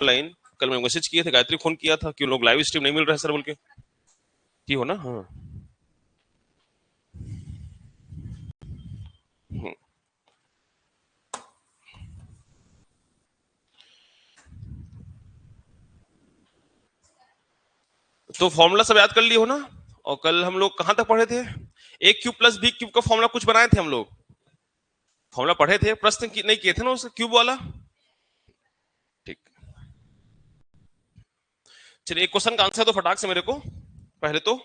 Online, कल मैं message किए थे, गायत्री फोन किया था कि लोग लाइव स्ट्रीम नहीं मिल रहा है सर बोल के, की हो ना। हाँ। तो फॉर्मूला सब याद कर लिए हो ना। और कल हम लोग कहां तक पढ़े थे? ए क्यूब प्लस बी क्यूब का फॉर्मूला कुछ बनाए थे हम लोग, फॉर्मूला पढ़े थे, प्रश्न नहीं किए थे ना उस क्यूब वाला। ठीक। चलिए एक क्वेश्चन का आंसर तो फटाक से मेरे को पहले तो,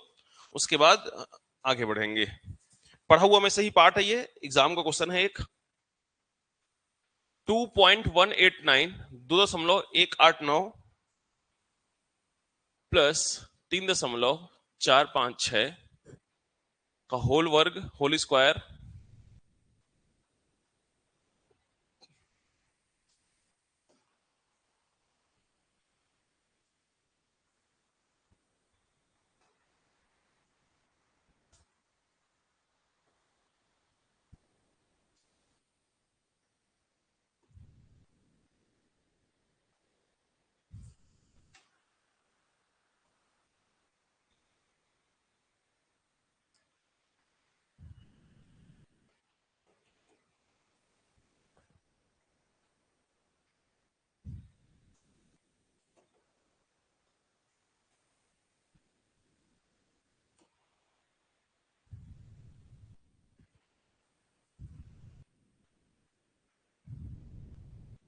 उसके बाद आगे बढ़ेंगे। पढ़ा हुआ में से ही पार्ट है ये, एग्जाम का क्वेश्चन है एक। 2.189 2.189 प्लस 3.456 का होल वर्ग होल स्क्वायर।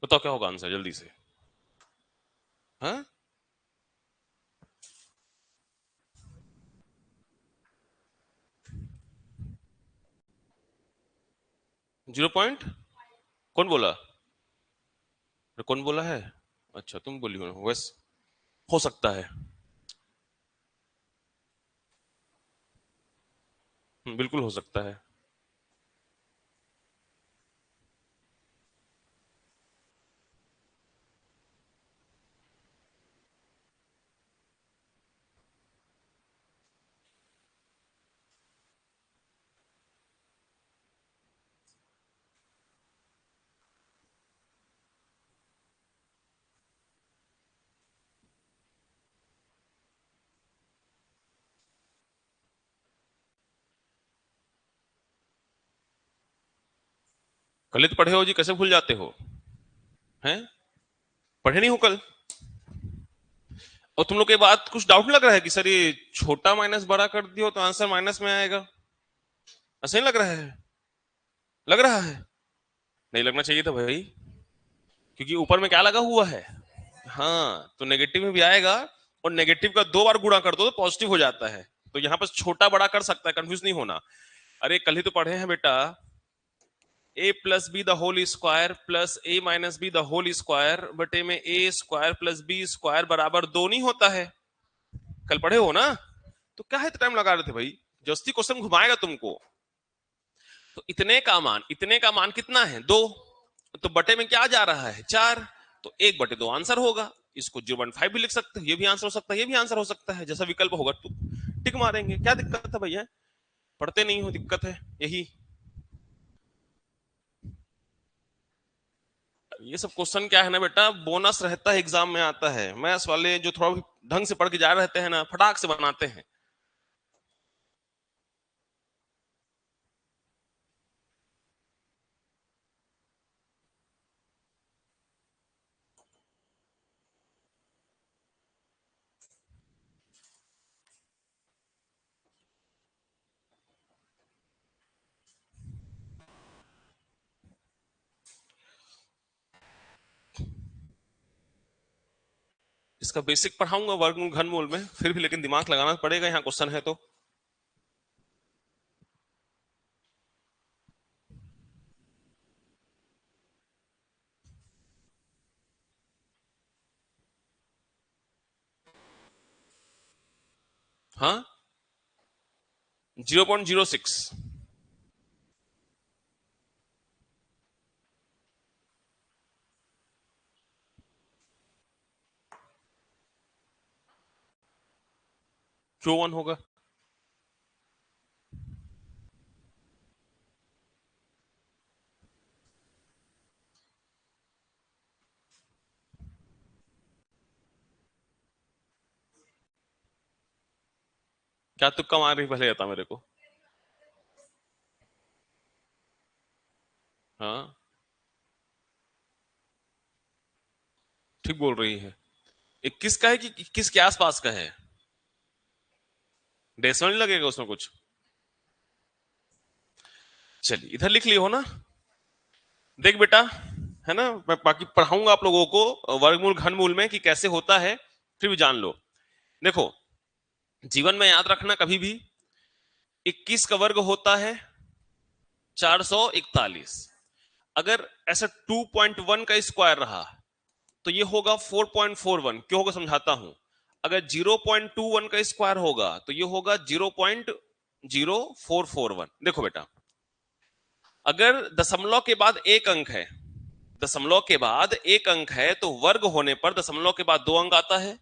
बताओ क्या होगा आंसर जल्दी से। हाँ, 0 पॉइंट, कौन बोला? कौन बोला है? अच्छा तुम बोली हो वैस, हो सकता है। बिल्कुल हो सकता है। कल ही तो पढ़े हो जी, कैसे भूल जाते हो? हैं? पढ़े नहीं हो कल? और तुम लोग के बाद कुछ डाउट लग रहा है कि सर ये छोटा माइनस बड़ा कर दियो तो आंसर माइनस में आएगा? ऐसा नहीं लग रहा है? लग रहा है? नहीं लगना चाहिए था भाई, क्योंकि ऊपर में क्या लगा हुआ है। हाँ, तो नेगेटिव में भी आएगा, और नेगेटिव का 2 बार गुणा कर दो तो पॉजिटिव हो जाता है। तो यहाँ पर छोटा बड़ा कर सकता है, कंफ्यूज नहीं होना। अरे कल ही तो पढ़े हैं बेटा, A plus B the whole square plus A minus B the whole square बटे में A square plus B square बराबर 2 नहीं होता है। कल पढ़े हो ना? तो क्या है टाइम लगा रहे थे भाई, जस्ती क्वेश्चन घुमाएगा तुमको। तो इतने का मान कितना है? 2। तो बटे में क्या जा रहा है? 4। तो 1/2 आंसर होगा। इसको 0.5 भी लिख सकते हो, ये भी आंसर हो सकता है, ये भी आंसर हो सकता है, जैसा विकल्प होगा तो टिक मारेंगे। क्या दिक्कत है भैया? पढ़ते नहीं हो, दिक्कत है यही। ये सब क्वेश्चन क्या है ना बेटा, बोनस रहता है, एग्जाम में आता है। मैथ्स वाले जो थोड़ा ढंग से पढ़ के जा रहते हैं ना, फटाक से बनाते हैं। इसका बेसिक पढ़ाऊंगा वर्गमूल घनमूल में, फिर भी लेकिन दिमाग लगाना पड़ेगा, यहाँ क्वेश्चन है तो। हाँ, 0.06। Q1 होगा। क्या तुक्का मार रही पहले बता मेरे को। हाँ ठीक बोल रही है। 21 का है कि 21 के आसपास का है? डेसिमल नहीं लगेगा उसमें कुछ? चलिए इधर लिख लियो हो ना। देख बेटा, है ना, मैं बाकी पढ़ाऊंगा आप लोगों को वर्गमूल घनमूल में कि कैसे होता है, फिर भी जान लो। देखो, जीवन में याद रखना कभी भी, 21 का वर्ग होता है 441। अगर ऐसा 2.1 का स्क्वायर रहा तो ये होगा 4.41। क्यों होगा समझाता हूं। अगर 0.21 का स्क्वायर होगा तो ये होगा 0.0441। देखो बेटा, अगर दशमलव के बाद एक अंक है, दशमलव के बाद एक अंक है तो वर्ग होने पर दशमलव के बाद दो अंक आता है।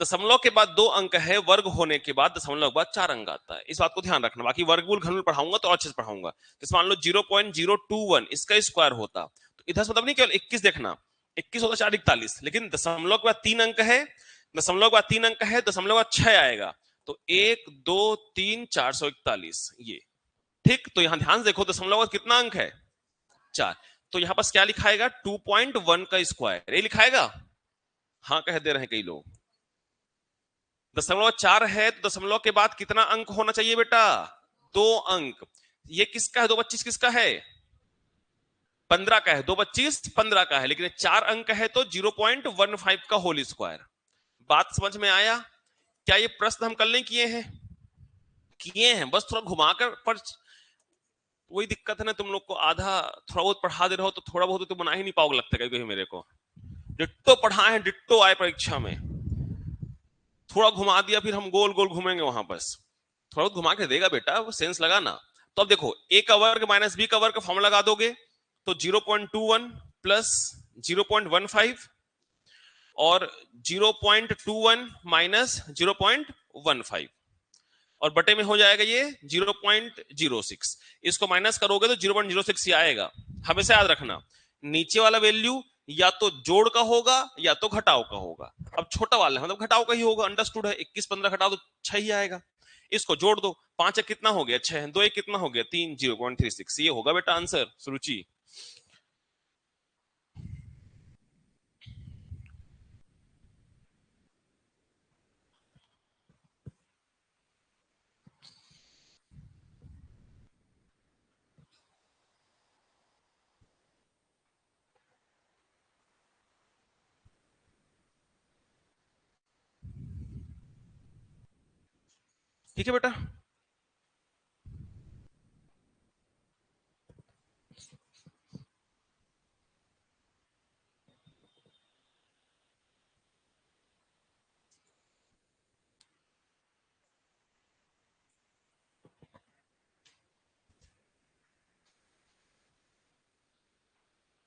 दशमलव के बाद दो अंक है, वर्ग होने के बाद दशमलव के बाद चार अंक आता है। इस बात को ध्यान रखना। बाकी वर्गमूल घनमूल पढ़ाऊंगा तो अच्छे से पढ़ाऊंगा। जैसे मान लो 0.021 इसका स्क्वायर होता तो इधर से मतलब नहीं, केवल 21 देखना, 21 होता 441, लेकिन दशमलव के बाद तीन अंक है, दशमलव के बाद तीन अंक है, दशमलव के बाद 6 आएगा तो 1 2 3 441 ये। ठीक, तो यहां ध्यान से देखो, दशमलव के बाद कितना अंक है? 4। तो यहां पास क्या लिखाएगा? 2.1 का स्क्वायर, ये लिखाएगा। हाँ कह दे रहे हैं कई लोग। दशमलव 4 है तो दशमलव के बाद कितना अंक होना चाहिए बेटा? दो अंक। ये किसका है? 225 किसका है? 15 का है। 225 15 का है, लेकिन चार अंक है तो 0.15 का होल स्क्वायर। बात समझ में आया? क्या ये प्रश्न हम कल नहीं किए हैं? किए हैं, बस थोड़ा घुमाकर। पर वही दिक्कत है ना, तुम लोग को आधा थोड़ा बहुत पढ़ा दे रहे हो तो थोड़ा बहुत तो बना ही नहीं पाओगे लगता है कभी मेरे को। डिट्टो पढ़ाए हैं, डिट्टो आए परीक्षा में, थोड़ा घुमा दिया फिर हम गोल गोल घूमेंगे वहां। बस थोड़ा घुमा के देगा बेटा, वो सेंस लगाना। तो अब देखो, ए का वर्ग माइनस बी का वर्ग का फॉर्मूला लगा दोगे तो 0.21 प्लस 0.15 और 0.21 माइनस 0.15 और बटे में हो जाएगा ये 0.06। इसको माइनस करोगे तो 0.06 ही आएगा। हमेशा याद रखना, नीचे वाला वैल्यू या तो जोड़ का होगा या तो घटाव का होगा। अब छोटा वाला मतलब घटाव का ही होगा, अंडरस्टूड है। 21 15 घटाओ तो 6 ही आएगा। इसको जोड़ दो, 5 एक कितना हो गया? 6। 2 एक कितना हो गया? 3। 0.36 ये होगा बेटा आंसर। सुरुचि, ठीक है बेटा।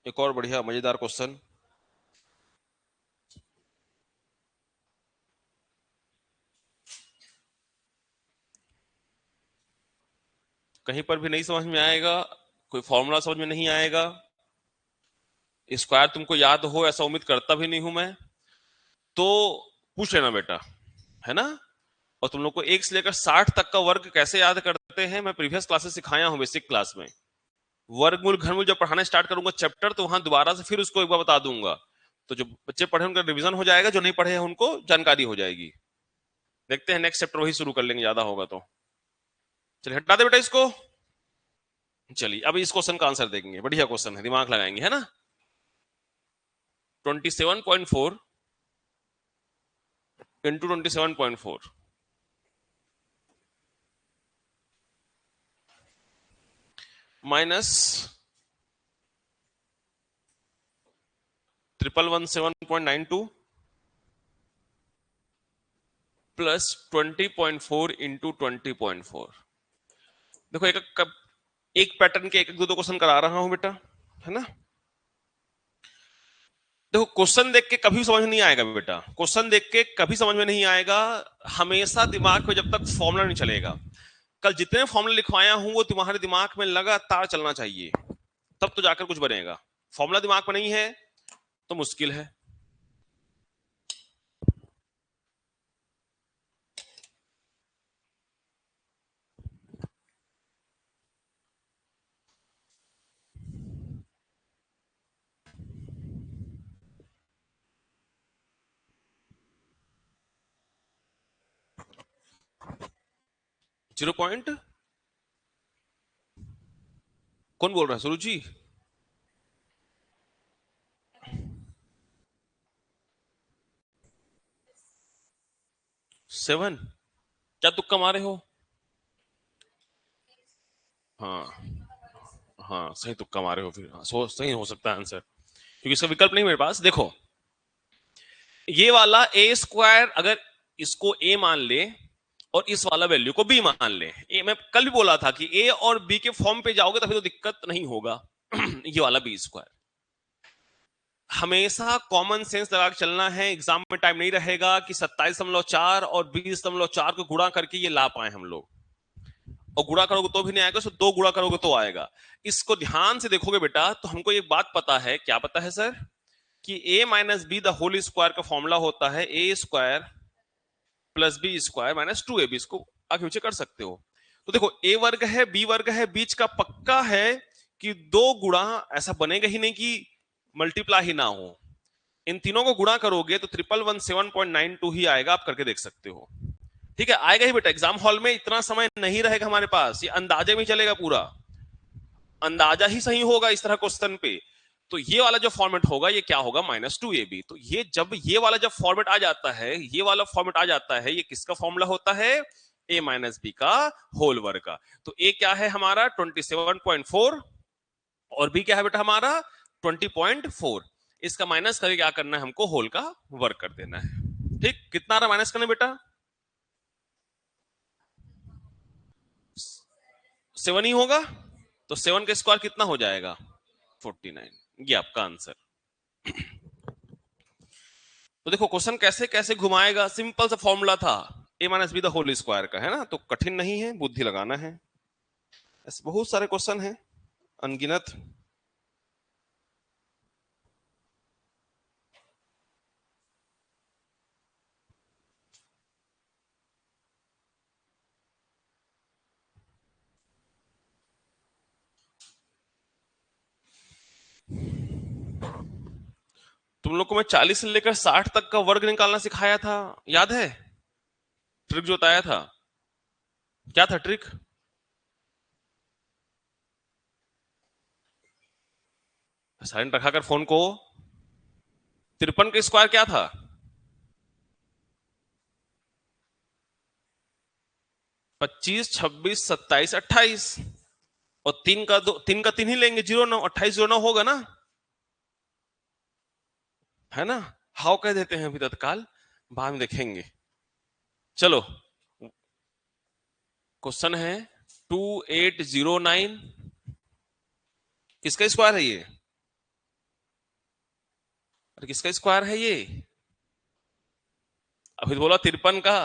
एक और बढ़िया मजेदार क्वेश्चन। कहीं पर भी नहीं समझ में आएगा, कोई फॉर्मूला समझ में नहीं आएगा, स्क्वायर तुमको याद हो ऐसा उम्मीद करता भी नहीं हूं मैं, तो पूछ लेना बेटा, है ना। और तुम लोग को 1 से लेकर 60 तक का वर्ग कैसे याद करते हैं मैं प्रीवियस क्लासेस सिखाया हूं, बेसिक क्लास में। वर्गमूल घनमूल जब पढ़ाना स्टार्ट करूंगा चैप्टर तो वहां दोबारा से फिर उसको एक बार बता दूंगा। तो जो बच्चे पढ़े उनका रिवीजन हो जाएगा, जो नहीं पढ़े हैं उनको जानकारी हो जाएगी। देखते हैं नेक्स्ट चैप्टर वही शुरू कर लेंगे, ज्यादा होगा तो। चलिए हटा दे बेटा इसको। चलिए अब इस क्वेश्चन का आंसर देखेंगे, बढ़िया क्वेश्चन है, दिमाग लगाएंगे, है ना। 27.4 इंटू 27.4 माइनस 1117.92 प्लस 20.4 इंटू 20.4। देखो एक पैटर्न के एक एक दो दो क्वेश्चन करा रहा हूं बेटा, है ना। देखो क्वेश्चन देख के कभी समझ में नहीं आएगा बेटा, क्वेश्चन देख के कभी समझ में नहीं आएगा। हमेशा दिमाग में जब तक फॉर्मूला नहीं चलेगा। कल जितने फॉर्मूला लिखवाया हूं वो तुम्हारे दिमाग में लगातार चलना चाहिए, तब तो जाकर कुछ बनेगा। फॉर्मूला दिमाग में नहीं है तो मुश्किल है। 0. कौन बोल रहा है, सुरुचि? 7? क्या तुक्का मारे हो? हाँ हाँ, सही तुक्का मारे हो फिर। हाँ, सही हो सकता है आंसर, क्योंकि इसका विकल्प नहीं मेरे पास। देखो, ये वाला ए स्क्वायर, अगर इसको ए मान ले और इस वाला वैल्यू को बी मान ले, मैं कल भी बोला था कि ए और बी के फॉर्म पे जाओगे तो फिर तो दिक्कत नहीं होगा। ये वाला बी स्क्वायर, हमेशा कॉमन सेंस लगा के चलना है। एग्जाम में टाइम नहीं रहेगा कि 27.4 और 20.4 को गुणा करके ये ला पाए हम लोग, और गुणा करोगे तो भी नहीं आएगा, सो 2 गुणा करोगे तो आएगा। इसको ध्यान से देखोगे बेटा तो हमको एक बात पता है। क्या पता है सर? कि a minus B the whole square का फॉर्मूला होता है A square plus B square minus 2ab। इसको आगे पीछे कर सकते हो। तो देखो, a वर्ग है, b वर्ग है, बीच का पक्का है कि 2 गुणा, ऐसा बनेगा ही नहीं कि मल्टीप्लाई ही ना हो। इन तीनों को गुणा करोगे तो 11117.92 ही आएगा। आप करके देख सकते हो। ठीक है, आएगा ही बेटा। एग्जाम हॉल में इतना समय नहीं रहेगा हमारे पास, ये अंदाजे में चलेगा, पूरा अंदाजा ही सही होगा इस तरह क्वेश्चन पे। तो ये वाला जो फॉर्मेट होगा ये क्या होगा, -2ab। तो ये जब ये वाला जब फॉर्मेट आ जाता है, ये वाला फॉर्मेट आ जाता है, ये किसका फॉर्मूला होता है? a माइनस बी का होल वर्ग का। तो a क्या है हमारा 27.4 और b क्या है बेटा हमारा 20.4। इसका माइनस करके क्या करना है हमको, होल का वर्ग कर देना है। ठीक, कितना रहा माइनस करने बेटा? 7 ही होगा। तो 7 का स्क्वायर कितना हो जाएगा? 49। ये आपका आंसर। तो देखो क्वेश्चन कैसे कैसे घुमाएगा। सिंपल सा फॉर्मूला था, a minus B the whole square का, है ना? तो कठिन नहीं है, बुद्धि लगाना है। ऐसे बहुत सारे क्वेश्चन हैं, अनगिनत। तुम लोग को मैं 40 से लेकर 60 तक का वर्ग निकालना सिखाया था, याद है? ट्रिक जो बताया था, क्या था ट्रिक? साइलेंट रखा कर फोन को। 53 का स्क्वायर क्या था? 25, 26, 27, 28। और 3 ही लेंगे, 09, 28 09 होगा ना, है ना? हाउ कह देते हैं अभी तत्काल, बाद में देखेंगे। चलो, क्वेश्चन है 2809। किसका स्क्वायर है ये? अरे किसका स्क्वायर है ये? अभी तो बोला 53 का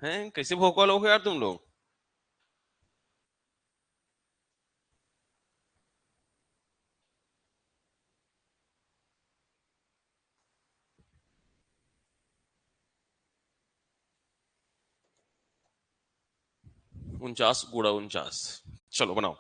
है। कैसे भोकाल हो गए यार तुम लोग? उनचास गुड़ा 49। चलो बनाओ।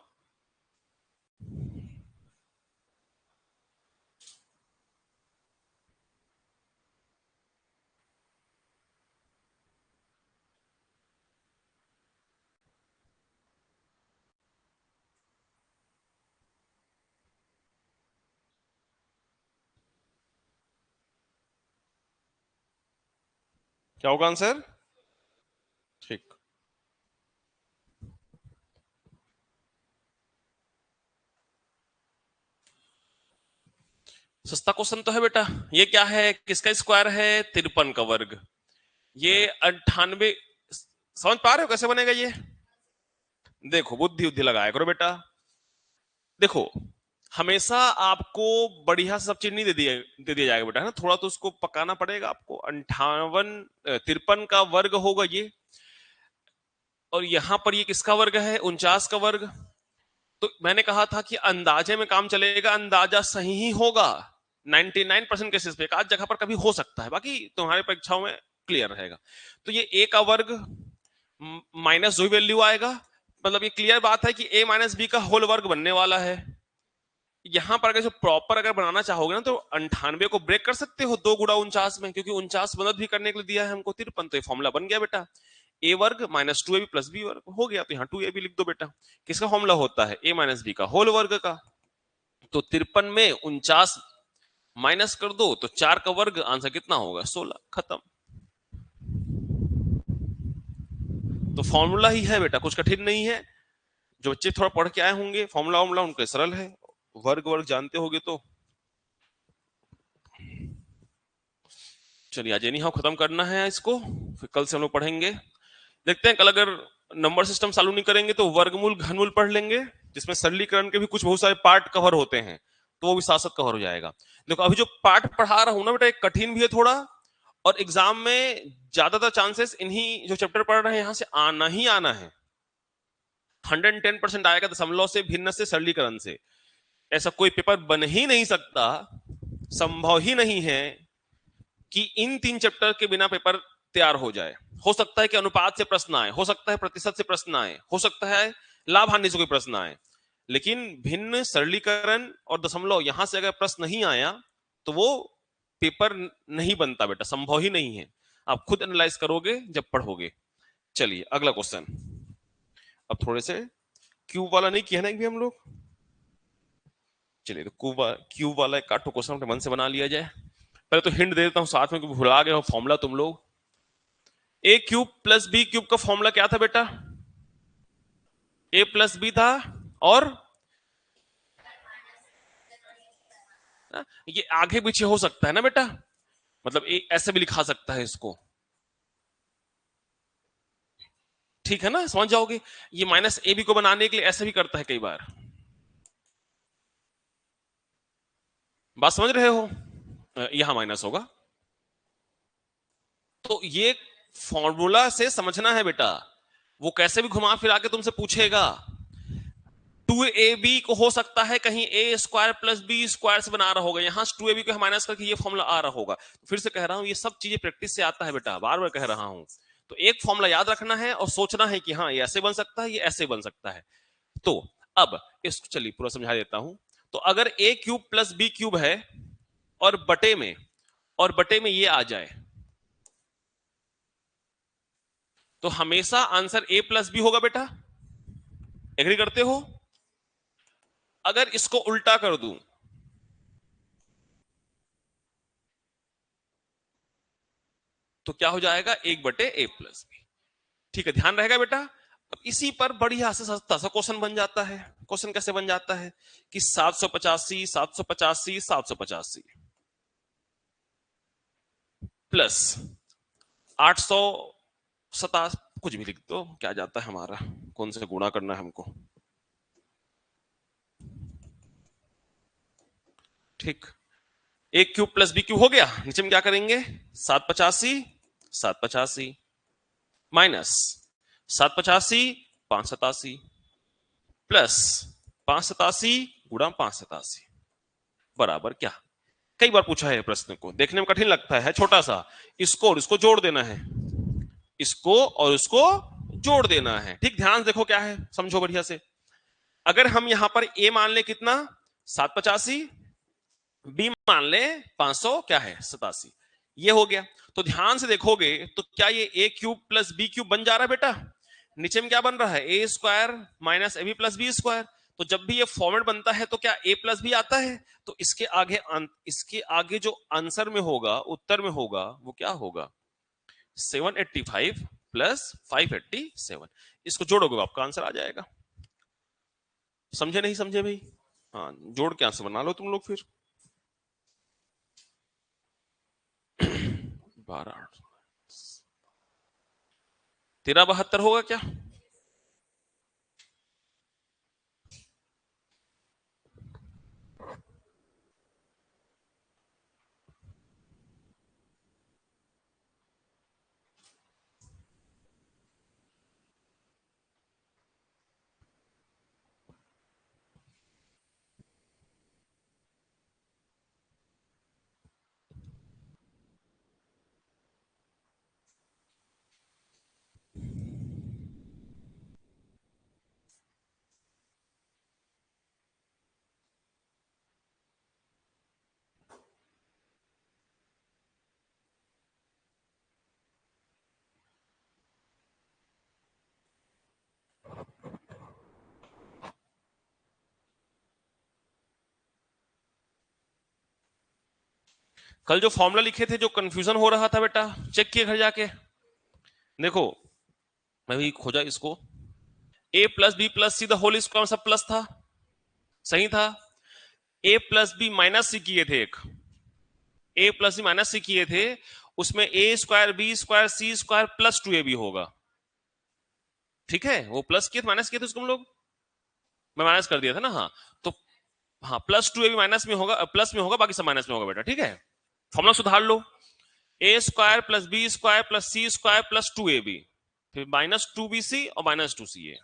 क्या होगा आंसर? ठीक, सस्ता क्वेश्चन तो है बेटा। ये क्या है, किसका स्क्वायर है? 53 का वर्ग। ये 98। समझ पा रहे हो कैसे बनेगा ये? देखो, बुद्धि बुद्धि लगाया करो बेटा। देखो, हमेशा आपको बढ़िया सब चीज नहीं दे दिया जाएगा बेटा, है ना? थोड़ा तो उसको पकाना पड़ेगा आपको। 53 का वर्ग होगा ये, और यहां पर ये किसका वर्ग है? 49 का वर्ग। तो मैंने कहा था कि अंदाजे में काम चलेगा, अंदाजा सही ही होगा 99% केसेस पे। एक आध जगह पर कभी हो सकता है, बाकी तुम्हारे परीक्षाओं में क्लियर रहेगा। तो ये a का वर्ग माइनस जो वैल्यू आएगा, मतलब ये क्लियर बात है कि a माइनस बी का होल वर्ग बनने वाला है। यहां पर अगर जो प्रॉपर अगर बनाना चाहोगे ना, तो 98 को ब्रेक कर सकते हो 2 गुणा 49 में, क्योंकि 49 मदद भी करने के लिए दिया है हमको 53। तो ये फॉर्मूला बन गया बेटा। ए वर्ग माइनस 2ab प्लस बी वर्ग हो गया। तो यहाँ 2ab लिख दो बेटा। किसका फॉर्मूला होता है? a माइनस बी का होल वर्ग का। तो 53 में 49 माइनस कर दो तो 4 का वर्ग, आंसर कितना होगा? 16। खत्म। तो फॉर्मूला ही है बेटा, कुछ कठिन नहीं है। जो बच्चे थोड़ा पढ़ के आए होंगे फॉर्मूला वॉर्मूला उनके सरल है, वर्ग वर्ग जानते होगे तो। चलिए आज एनी हाउ खत्म करना है इसको, फिर कल से हम लोग पढ़ेंगे। देखते हैं कल अगर नंबर सिस्टम चालू नहीं करेंगे तो वर्गमूल घनमूल पढ़ लेंगे, जिसमें सरलीकरण के भी कुछ बहुत सारे पार्ट कवर होते हैं, तो वो भी साथ साथ कवर हो जाएगा। देखो अभी जो पार्ट पढ़ा रहा हूं ना बेटा, एक कठिन भी है थोड़ा, और एग्जाम में ज्यादातर चांसेस इन्हीं जो चैप्टर पढ़ रहे हैं यहां से आना ही आना है। 110% आएगा दशमलव से, भिन्न से, सरलीकरण से। ऐसा कोई पेपर बन ही नहीं सकता, संभव ही नहीं है कि इन 3 चैप्टर के बिना पेपर तैयार हो जाए। हो सकता है कि अनुपात से प्रश्न आए, हो सकता है प्रतिशत से प्रश्न आए, हो सकता है लाभ हानि से कोई प्रश्न आए, लेकिन भिन्न, सरलीकरण और दशमलव यहां से अगर प्रश्न नहीं आया तो वो पेपर नहीं बनता बेटा, संभव ही नहीं है। आप खुद एनालाइज करोगे जब पढ़ोगे। चलिए अगला क्वेश्चन। अब थोड़े से क्यूब वाला नहीं किया ना भी हम लोग। चलिए तो क्यूब वाला एक काटो क्वेश्चन अपने मन से बना लिया जाए। पहले तो हिंट दे देता हूं साथ में, भुला गए हो फॉर्मूला तुम लोग। ए क्यूब प्लस बी क्यूब का फॉर्मूला क्या था बेटा? ए प्लस बी था, और ये आगे पीछे हो सकता है ना बेटा, मतलब ऐसे भी लिखा सकता है इसको, ठीक है ना, समझ जाओगे। ये माइनस ए बी को बनाने के लिए ऐसे भी करता है कई बार, बात समझ रहे हो? यहां माइनस होगा, तो ये फॉर्मूला से समझना है बेटा। वो कैसे भी घुमा फिरा के तुमसे पूछेगा। 2ab को हो सकता है कहीं ए स्क्वायर प्लस बी स्क्वायर से बना रहा होगा, यहां 2ab को माइनस करके ये फॉर्मूला आ रहा होगा। फिर से कह रहा हूं ये सब चीजें प्रैक्टिस से आता है बेटा, बार बार कह रहा हूं। तो एक फॉर्मूला याद रखना है और सोचना है कि हाँ ये ऐसे बन सकता है, ये ऐसे बन सकता है। तो अब इसको चलिए पूरा समझा देता हूं। तो अगर ए क्यूब प्लस बी क्यूब है और बटे में ये आ जाए, तो हमेशा आंसर ए प्लस बी होगा बेटा। एग्री करते हो? अगर इसको उल्टा कर दूं तो क्या हो जाएगा? 1/a+b। ठीक है, ध्यान रहेगा बेटा। अब इसी पर बढ़िया से सस्ता सा क्वेश्चन बन जाता है। क्वेश्चन कैसे बन जाता है कि 785 785 785 प्लस 827, कुछ भी लिख दो, क्या जाता है हमारा, कौन से गुणा करना है हमको। ठीक, एक क्यूब प्लस बी क्यूब हो गया। नीचे में क्या करेंगे? 785 माइनस 785 587 प्लस 587 गुणा 587 बराबर क्या? कई बार पूछा है प्रश्न को, देखने में कठिन लगता है, छोटा सा। इसको और इसको जोड़ देना है, इसको और इसको जोड़ देना है। ठीक, ध्यान देखो क्या है, समझो बढ़िया से। अगर हम यहां पर ए मान ले कितना? 785, बी मान ले 500 क्या है 87, ये हो गया। तो ध्यान से देखोगे तो क्या ये ए क्यूब प्लस बी क्यूब बन जा रहा है बेटा? नीचे में क्या बन रहा है? A square minus A B plus B square. तो जब भी ये फॉर्मेट बनता है तो क्या ए प्लस बी आता है? तो इसके आगे जो आंसर में होगा, उत्तर में होगा, वो क्या होगा? 785 प्लस 587। इसको जोड़ोगे तो आपका आंसर आ जाएगा। समझे नहीं समझे भाई? हाँ, जोड़ के आंसर बना लो तुम लोग फिर। 12 1372 होगा क्या? कल जो फॉर्मूला लिखे थे, जो कंफ्यूजन हो रहा था बेटा, चेक किए घर जाके। देखो मैं भी खोजा इसको, a plus B plus C the whole square सब प्लस था, सही था। a plus B minus C किए थे, एक a plus B minus C किए थे, उसमें a square B square C square plus 2ab होगा। ठीक है, वो प्लस किए थे माइनस किए थे उसको हम लोग, मैं माइनस कर दिया था ना। हाँ तो हाँ, प्लस 2ab माइनस में होगा, प्लस में होगा, बाकी सब माइनस में होगा बेटा। ठीक है, फॉर्मूला सुधार लो, A square plus B square plus C square plus 2ab, फिर माइनस 2bc और माइनस 2ca।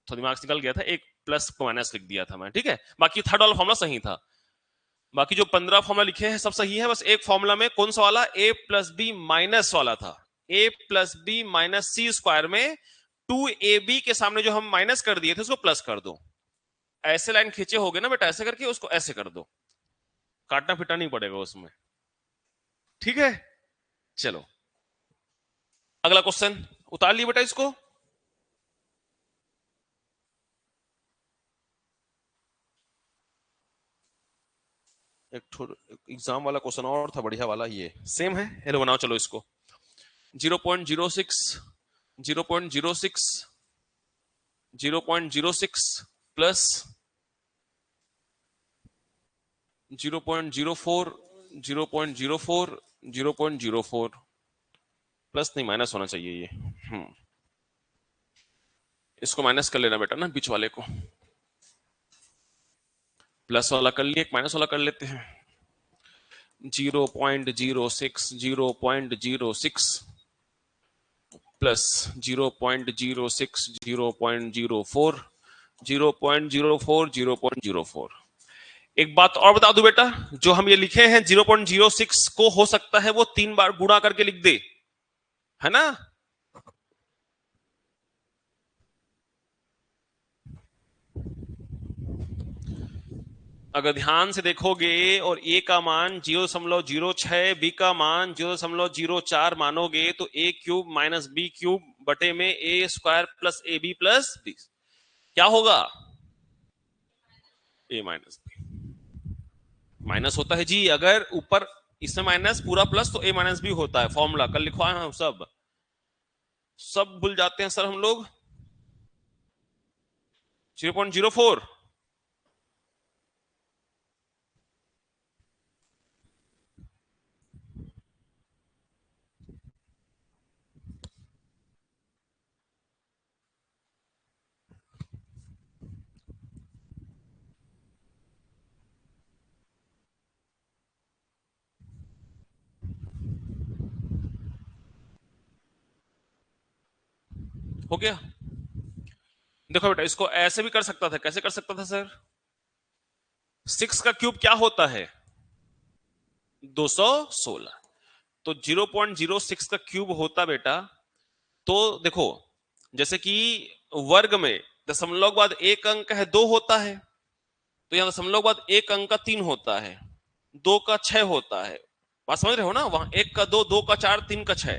तो दिमाग से निकल गया था, एक प्लस को माइनस लिख दिया था मैं। ठीक है, बाकी थर्ड वाला फॉर्मूला सही था, बाकी जो 15 फॉर्मूला लिखे हैं सब सही है, बस एक फॉर्मूला में कौन सा वाला, ए प्लस बी माइनस वाला था। ए प्लस बी माइनस सी स्क्वायर में 2ab के सामने जो हम माइनस कर दिए थे उसको प्लस कर दो। ऐसे लाइन खींचे होगे ना बेटा, ऐसे करके उसको ऐसे कर दो, काटना फिटना नहीं पड़ेगा उसमें। ठीक है, चलो अगला क्वेश्चन उतार लिए बेटा इसको। एक एग्जाम वाला क्वेश्चन और था बढ़िया वाला, ये सेम है, हेलो बनाओ चलो इसको। 0.06 0.06 0.06 प्लस 0.04 0.04 0.04 प्लस नहीं माइनस होना चाहिए ये। इसको माइनस कर लेना बेटा ना, बीच वाले को। प्लस वाला कर लिए, एक माइनस वाला कर लेते हैं। 0.06 0.06 प्लस 0.06 0.04 0.04 0.04। एक बात और बता दूं बेटा, जो हम ये लिखे हैं 0.06 को हो सकता है वो 3 बार गुणा करके लिख दे, है ना। अगर ध्यान से देखोगे और a का मान 0.06, b का मान 0.04 मानोगे तो a cube minus B cube बटे में a square plus A B plus B, क्या होगा, a माइनस बी। माइनस होता है जी, अगर ऊपर इसमें माइनस पूरा प्लस तो a माइनस बी होता है, फॉर्मूला कल लिखवा है, सब सब भूल जाते हैं सर हम लोग। 0.04 हो गया। देखो बेटा इसको ऐसे भी कर सकता था, कैसे कर सकता था सर, 6 का क्यूब क्या होता है, 216, तो 0.06 का क्यूब होता बेटा। तो देखो जैसे कि वर्ग में दशमलव के बाद एक अंक है 2 होता है, तो यहां दशमलव के बाद एक अंक का 3 होता है, 2 का 6 होता है, बात समझ रहे हो ना, वहां 1 का 2, 2 का 4, 3 का 6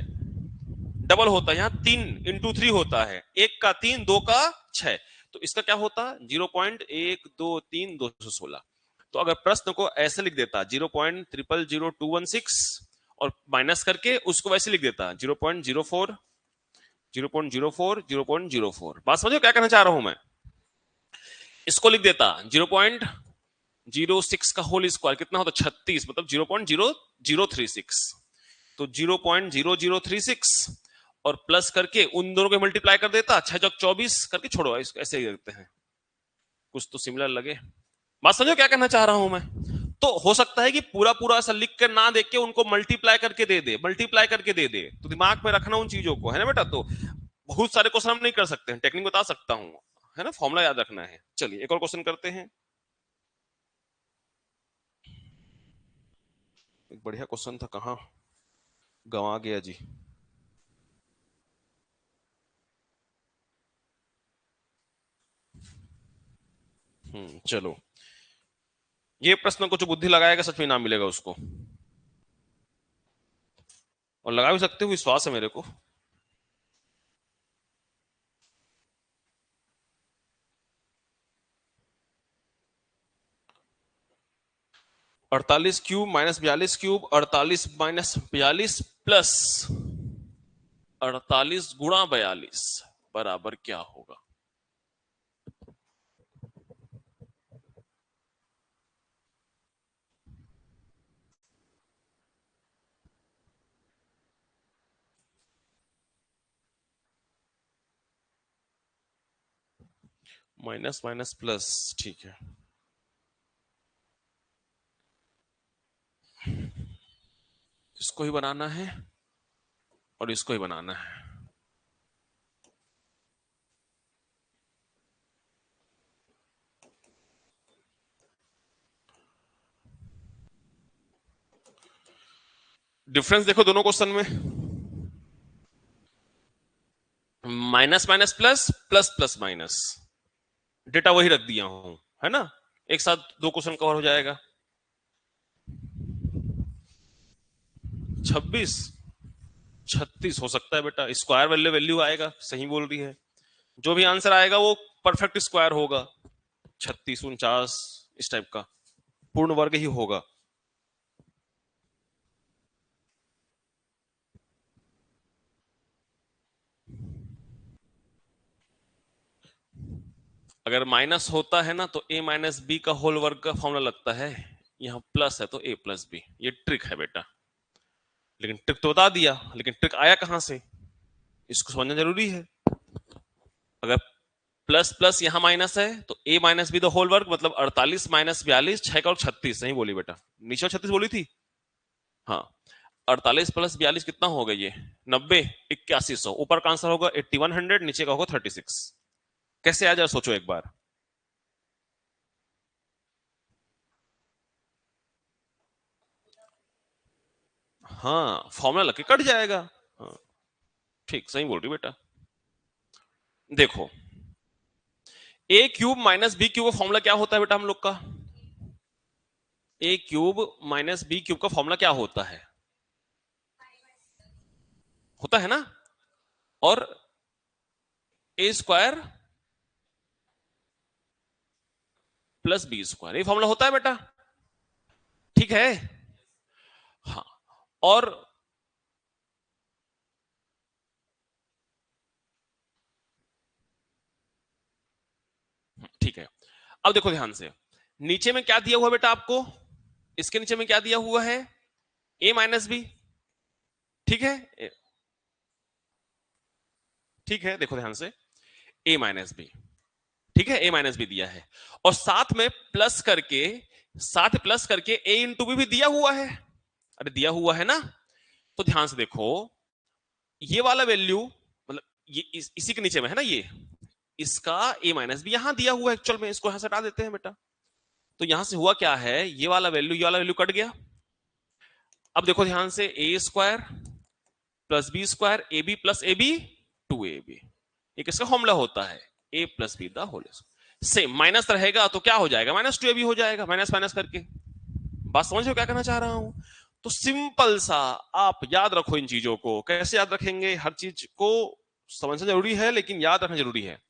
डबल होता है, यहाँ 3 × 3 होता है, 1 का 3, 2 का 6, तो इसका क्या होता, 0.123 216। तो अगर प्रश्न को ऐसे लिख देता 0.000216 और माइनस करके उसको वैसे लिख देता 0.04 0.04 0.04, बात समझो क्या कहना चाह रहा हूं मैं। इसको लिख देता 0.06 का होल स्क्वायर कितना होता, 36, मतलब 0.0036, तो 0.0036 और प्लस करके उन दोनों को मल्टीप्लाई कर देता, 6 चौक 24 करके छोड़ो, इसको ऐसे ही करते हैं, कुछ तो सिमिलर लगे। बात समझो क्या कहना चाह रहा हूं मैं। तो हो सकता है कि पूरा पूरा ऐसा लिख कर ना देख के उनको मल्टीप्लाई करके दे दे, मल्टीप्लाई करके दे दे, तो दिमाग में रखना उन चीजों को, है ना बेटा। तो बहुत सारे क्वेश्चन हम नहीं कर सकते हैं, टेक्निक बता सकता हूं, है ना, फॉर्मूला याद रखना है। चलिए एक और क्वेश्चन करते हैं, एक बढ़िया क्वेश्चन था, कहां गंवा गया जी। चलो, ये प्रश्न को जो बुद्धि लगाएगा सच में इनाम मिलेगा उसको, और लगा भी सकते हो, विश्वास है मेरे को। 48 cube minus 42 cube, 48 minus 42 plus 48 गुणा 42 बराबर क्या होगा? माइनस माइनस प्लस, ठीक है। इसको ही बनाना है और इसको ही बनाना है। डिफरेंस देखो दोनों क्वेश्चन में, minus minus plus, plus plus minus, data वही रख दिया हूं, है ना। एक साथ दो क्वेश्चन कवर हो जाएगा। 26, 36 हो सकता है बेटा, स्क्वायर वैल्यू वैल्यू आएगा, सही बोल रही है। जो भी आंसर आएगा वो परफेक्ट स्क्वायर होगा, 36, 49 इस टाइप का पूर्ण वर्ग ही होगा। अगर माइनस होता है ना तो a माइनस बी का होल वर्ग का फॉर्मूला लगता है, यहां प्लस है तो a प्लस बी, ये ट्रिक है बेटा। लेकिन ट्रिक तो बता दिया, लेकिन ट्रिक आया कहां से, इसको समझना जरूरी है। अगर प्लस प्लस यहां माइनस है तो a minus B the whole वर्ग, मतलब 48 माइनस 42, 6 का और 36, सही बोली बेटा। नीचे 36 बोली थी, हाँ। 48 प्लस 42 कितना होगा ये, 90, 8100, ऊपर का आंसर होगा 8100, नीचे का होगा 36। कैसे आ जाए सोचो एक बार। हाँ, फॉर्मूला लग के कट जाएगा। हाँ, ठीक, सही बोल रही बेटा। देखो, ए क्यूब माइनस बी क्यूब का फॉर्मूला क्या होता है बेटा हम लोग का, ए क्यूब माइनस बी क्यूब का फॉर्मूला क्या होता है, होता है ना, और ए स्क्वायर प्लस बी स्क्वायर, ये फॉर्मूला होता है बेटा, ठीक है। हाँ, और ठीक है। अब देखो ध्यान से, नीचे में क्या दिया हुआ है बेटा आपको, इसके नीचे में क्या दिया हुआ है, ए माइनस बी, ठीक है। ठीक है, देखो ध्यान से, ए माइनस बी, ठीक है, ए माइनस बी दिया है, और साथ में प्लस करके, साथ प्लस करके ए इंटू बी भी दिया हुआ है, अरे दिया हुआ है ना। तो ध्यान से देखो, ये वाला वैल्यू, मतलब ये इसी के नीचे में है ना ये, इसका ए माइनस बी यहां दिया हुआ है एक्चुअल में, इसको यहां से हटा देते हैं बेटा। तो यहां से हुआ क्या है, ये वाला वैल्यू कट गया। अब देखो ध्यान से, A square plus B square, A B plus A B, 2ab, ये किसका फॉर्मूला होता है, A plus B the whole square. Same minus रहेगा तो क्या हो जाएगा, माइनस 2ab हो जाएगा, माइनस माइनस करके। बात समझ रहे हो क्या कहना चाह रहा हूं। तो सिंपल सा, आप याद रखो इन चीजों को, कैसे याद रखेंगे, हर चीज को समझना जरूरी है लेकिन याद रखना जरूरी है।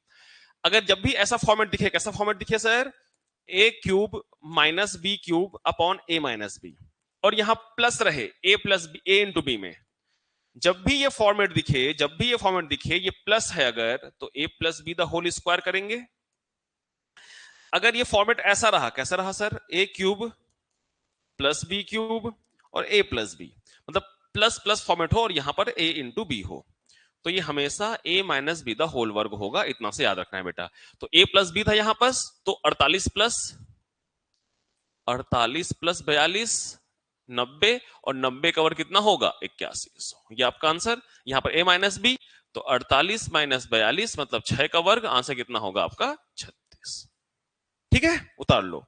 अगर जब भी ऐसा फॉर्मेट दिखे, कैसा फॉर्मेट दिखे sir, A cube minus B cube upon A minus B, और यहां प्लस रहे A plus B, A into B में, जब भी ये फॉर्मेट दिखे, जब भी ये फॉर्मेट दिखे, ये प्लस है अगर, तो A plus B the whole square करेंगे। अगर ये फॉर्मेट ऐसा रहा, कैसा रहा sir, A cube plus B cube और ए प्लस बी, मतलब प्लस प्लस फॉर्मेट हो और यहां पर ए इंटू बी हो, तो ये हमेशा ए माइनस बी द होल वर्ग होगा, इतना से याद रखना है बेटा। तो ए प्लस बी था यहां पर, तो 48 प्लस 42, 90, और 90 का वर्ग कितना होगा, 8100, ये आपका आंसर। यहां पर ए माइनस बी, तो 48 माइनस 42 मतलब 6 का वर्ग, आंसर कितना होगा आपका, 36। ठीक है, उतार लो।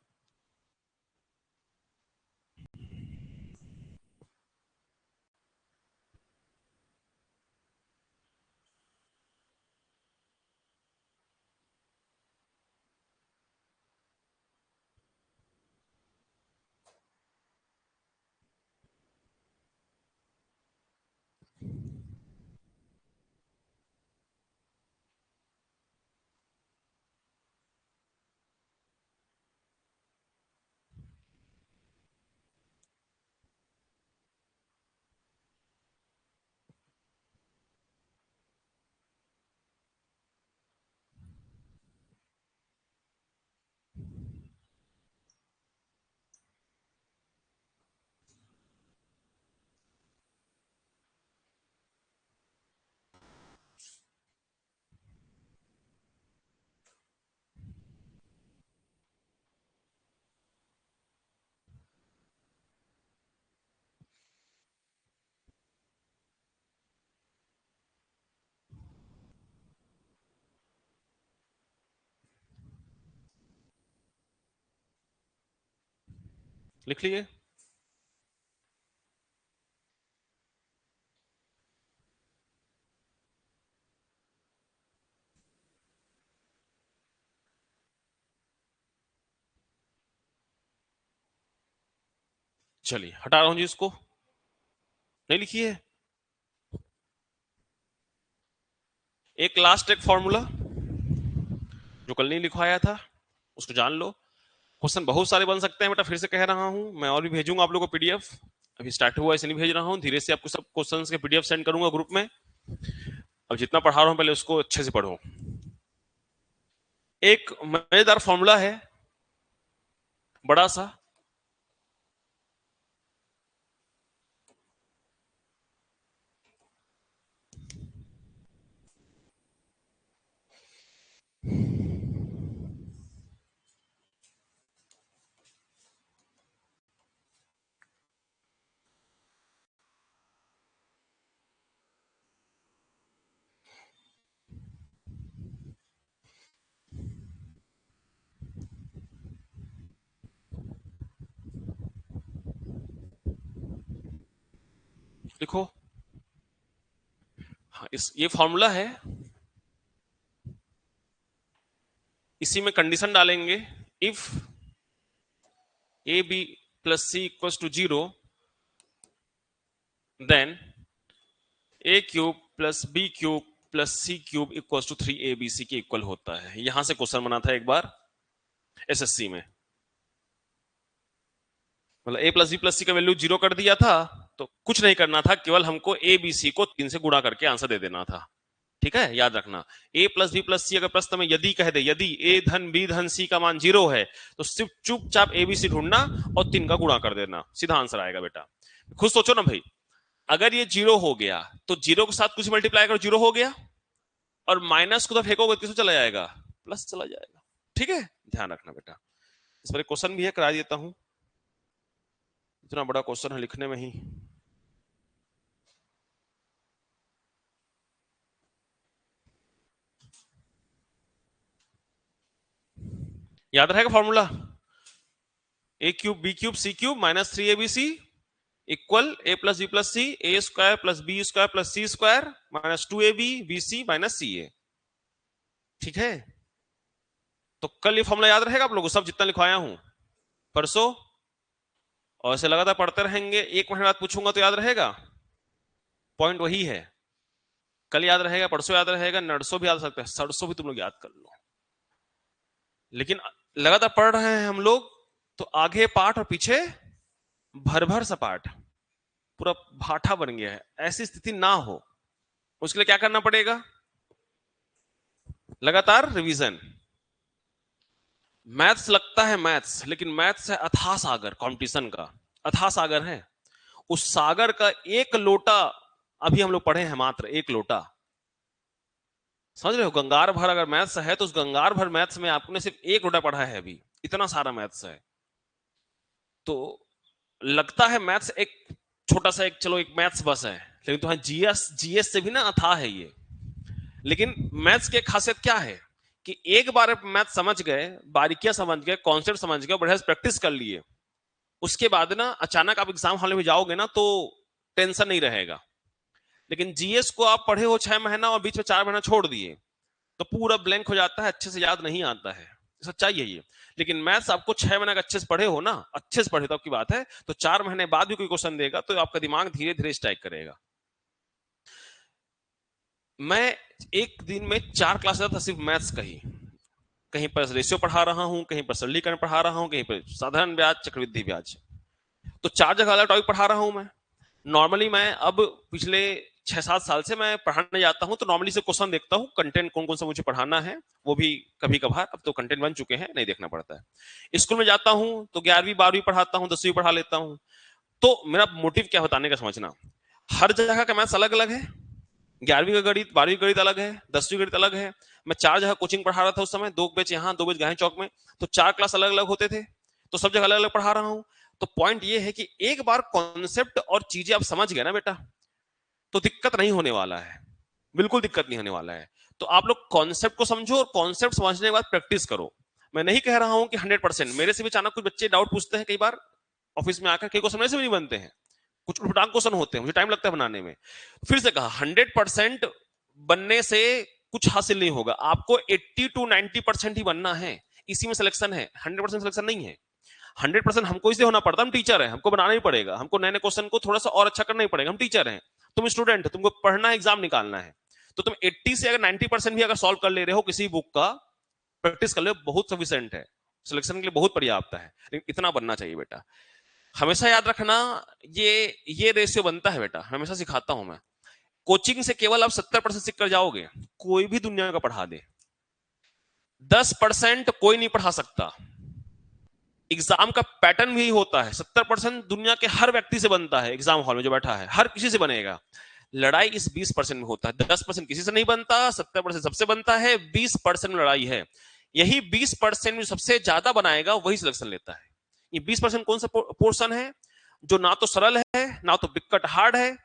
लिख लिए? चलिए हटा रहा हूं जी इसको। नहीं लिखी है? एक फॉर्मूला जो कल नहीं लिखवाया था, उसको जान लो। क्वेश्चन बहुत सारे बन सकते हैं बेटा, फिर से कह रहा हूं मैं, और भी भेजूंगा आप लोगों को पीडीएफ। अभी स्टार्ट हुआ इसलिए भेज रहा हूं, धीरे से आपको सब क्वेश्चंस के पीडीएफ सेंड करूंगा ग्रुप में। अब जितना पढ़ा रहा हूं पहले उसको अच्छे से पढ़ो। एक मजेदार फॉर्मूला है बड़ा सा, लिखो। हाँ, ये फॉर्मूला है, इसी में कंडीशन डालेंगे, if A B plus C equal to 0 then A cube plus B cube plus C cube equal to 3abc के इक्वल होता है। यहां से क्वेश्चन बना था एक बार एसएससी में। मतलब ए प्लस बी प्लस सी का वैल्यू 0 कर दिया था, तो कुछ नहीं करना था, केवल हमको ए बी सी को 3 से गुणा करके आंसर दे देना था। ठीक है, याद रखना। ए प्लस बी प्लस सी अगर प्रश्न में यदि कह दे, यदि ए धन बी धन सी का मान 0 है, तो सिर्फ चुपचाप एबीसी ढूंढना और 3 का गुणा कर देना, सीधा आंसर आएगा बेटा। खुद सोचो ना भाई, अगर ये 0 हो गया तो 0 के साथ कुछ मल्टीप्लाई करो, 0 हो गया, और माइनस को तो फेंकोगे किसमें चला जाएगा? प्लस चला जाएगा। ठीक है, ध्यान रखना बेटा। इस पर एक क्वेश्चन भी है, करा देता हूं, इतना बड़ा क्वेश्चन है लिखने में ही। याद रहेगा formula? A cube B cube C cube minus 3abc equal A plus B plus C, A square plus B square plus C square minus 2ab bc minus C A. ठीक है, तो कल ये फॉर्मूला याद रहेगा आप लोगों को, सब जितना लिखवाया हूं परसों, और ऐसे लगातार पढ़ते रहेंगे। एक महीने बाद पूछूंगा तो याद रहेगा। पॉइंट वही है, कल याद रहेगा, परसों याद रहेगा, नरसों भी याद सकते हैं, सरसों भी तुम लोग याद कर लो। लेकिन लगातार पढ़ रहे हैं हम लोग, तो आगे पाठ और पीछे भर भर सा पाठ, पूरा भाठा बन गया है। ऐसी स्थिति ना हो, उसके लिए क्या करना पड़ेगा? लगातार रिवीजन। मैथ्स लगता है मैथ्स, लेकिन मैथ्स है अथाह सागर, कंपटीशन का अथाह सागर है। उस सागर का एक लोटा अभी हम लोग पढ़े हैं, मात्र एक लोटा। समझ रहे हो? गंगार भर अगर मैथ्स है, तो उस गंगार भर मैथ्स में आपने सिर्फ एक लोटा पढ़ा है अभी, इतना सारा मैथ्स है। तो लगता है मैथ्स एक छोटा सा, एक चलो एक मैथ्स बस है, लेकिन तो हाँ, जीएस जीएस से भी ना अथाह है ये। लेकिन मैथ्स की खासियत क्या है कि एक बार मैथ समझ गए, बारीकियां समझ गए, कॉन्सेप्ट समझ गए, बढ़िया प्रैक्टिस कर लिए, उसके बाद ना अचानक आप एग्जाम हॉल में जाओगे ना, तो टेंशन नहीं रहेगा। लेकिन जीएस को आप पढ़े हो 6 महीना और बीच में 4 महीना छोड़ दिए, तो पूरा ब्लैंक हो जाता है, अच्छे से याद नहीं आता है, सच्चाई है ये। लेकिन मैथ्स आपको 6 महीने का अच्छे से पढ़े हो ना, अच्छे से पढ़े तो आपकी बात है, तो 4 महीने बाद भी कोई क्वेश्चन देगा तो आपका दिमाग धीरे धीरे स्ट्राइक करेगा। मैं एक दिन में 4 क्लास था सिर्फ मैथ्स का ही। कहीं पर रेशियो पढ़ा रहा हूं, कहीं पर सरलीकरण पढ़ा रहा हूं, कहीं पर साधारण ब्याज, चक्रवृद्धि ब्याज, तो 4 जगह अलग टॉपिक पढ़ा रहा हूं मैं। नॉर्मली मैं अब पिछले 6-7 साल से मैं पढ़ाने जाता हूं, तो नॉर्मली से क्वेश्चन देखता हूं, कंटेंट कौन कौन सा मुझे पढ़ाना है, वो भी कभी कभार, अब तो कंटेंट बन चुके हैं, नहीं देखना पड़ता है। स्कूल में जाता हूं तो 11वीं 12वीं पढ़ाता हूं, 10वीं पढ़ा लेता हूं। तो मेरा मोटिव क्या बताने का समझना, हर जगह का मैथ्स अलग अलग है। 11वीं का गणित, 12वीं गणित अलग है, 10वीं गणित अलग है। मैं 4 जगह कोचिंग पढ़ा रहा था उस समय, 2 बैच यहाँ, 2 बैच गांधी चौक में, तो 4 क्लास अलग अलग होते थे, तो सब जगह अलग अलग पढ़ा रहा हूं। तो पॉइंट ये है कि एक बार कॉन्सेप्ट और चीजें आप समझ गए ना बेटा, तो दिक्कत नहीं होने वाला है, बिल्कुल दिक्कत नहीं होने वाला है। तो आप लोग कॉन्सेप्ट को समझो और कॉन्सेप्ट समझने के बाद प्रैक्टिस करो। मैं नहीं कह रहा हूं कि 100%, मेरे से भी अचानक कुछ बच्चे डाउट पूछते हैं कई बार, ऑफिस में आकर कई क्वेश्चन ऐसे भी नहीं बनते हैं, कुछ उठपटांग क्वेश्चन होते हैं, मुझे टाइम लगता है बनाने में। फिर से कहा 100% बनने से कुछ हासिल नहीं होगा, आपको 80 to 90% ही बनना है, इसी में सिलेक्शन है, 100% सिलेक्शन नहीं है। 100% हमको इसलिए होना पड़ता है, हम टीचर हैं, हमको बनाना ही पड़ेगा, हमको नए नए क्वेश्चन को थोड़ा सा और अच्छा करना ही पड़ेगा, हम टीचर हैं, तुम स्टूडेंट, तुमको पढ़ना है, एग्जाम निकालना है। तो तुम 80 से अगर 90% भी अगर सॉल्व कर ले रहे हो किसी बुक का, प्रैक्टिस कर ले, बहुत सफिशिएंट है, सिलेक्शन के लिए बहुत पर्याप्त है, लेकिन इतना बनना चाहिए बेटा। हमेशा याद रखना, ये रेशियो बनता है बेटा, हमेशा सिखाता हूं मैं। कोचिंग से केवल आप 70% सीख कर जाओगे, कोई भी दुनिया का पढ़ा दे, 10% कोई नहीं पढ़ा सकता। एग्जाम का पैटर्न भी होता है, 70% दुनिया के हर व्यक्ति से बनता है, एग्जाम हॉल में जो बैठा है हर किसी से बनेगा। लड़ाई इस 20% में होता है, 10% किसी से नहीं बनता, 70% सबसे बनता है, 20% में लड़ाई है। यही 20% में सबसे ज्यादा बनाएगा वही सिलेक्शन लेता है। ये 20% कौन सा पोर्शन है, जो ना तो सरल है ना तो बिकट हार्ड है,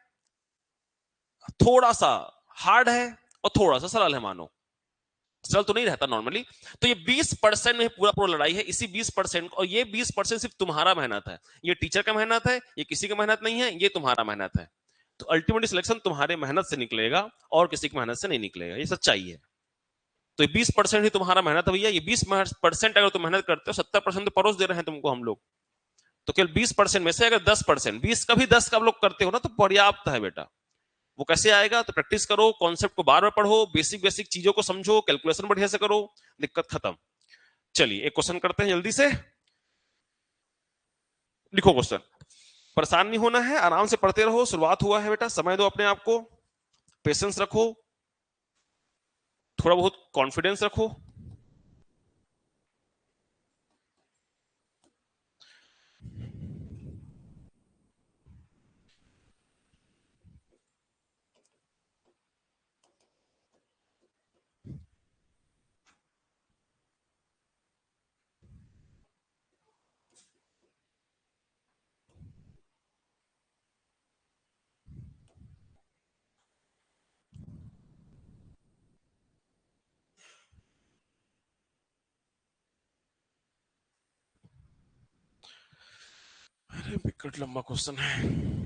थोड़ा सा हार्ड है और थोड़ा सा सरल है, मानो सरल तो नहीं रहता नॉर्मली। तो ये 20% में पूरा पूरा लड़ाई है, इसी 20%, और ये 20% सिर्फ तुम्हारा मेहनत है, ये टीचर का मेहनत है, ये किसी की मेहनत नहीं है, ये तुम्हारा मेहनत है। तो अल्टीमेटली सिलेक्शन तुम्हारे मेहनत से निकलेगा और किसी की मेहनत से नहीं निकलेगा, ये सच्चाई है। तो 20% ही तुम्हारा मेहनत है भैया, ये 20% अगर तुम मेहनत करते हो, 70% तो परोस दे रहे हैं तुमको हम लोग। तो केवल 20% में से अगर 10%, 20 का भी 10 का लोग करते हो ना, तो पर्याप्त है बेटा। वो कैसे आएगा, तो प्रैक्टिस करो, कॉन्सेप्ट को बार बार पढ़ो, बेसिक बेसिक चीजों को समझो, कैलकुलेशन बढ़िया से करो, दिक्कत खत्म। चलिए एक क्वेश्चन करते हैं जल्दी से, लिखो क्वेश्चन, परेशान नहीं होना है, आराम से पढ़ते रहो, शुरुआत हुआ है बेटा, समय दो अपने आप को, पेशेंस रखो, थोड़ा बहुत कॉन्फिडेंस रखो। अरे विकट लंबा क्वेश्चन है।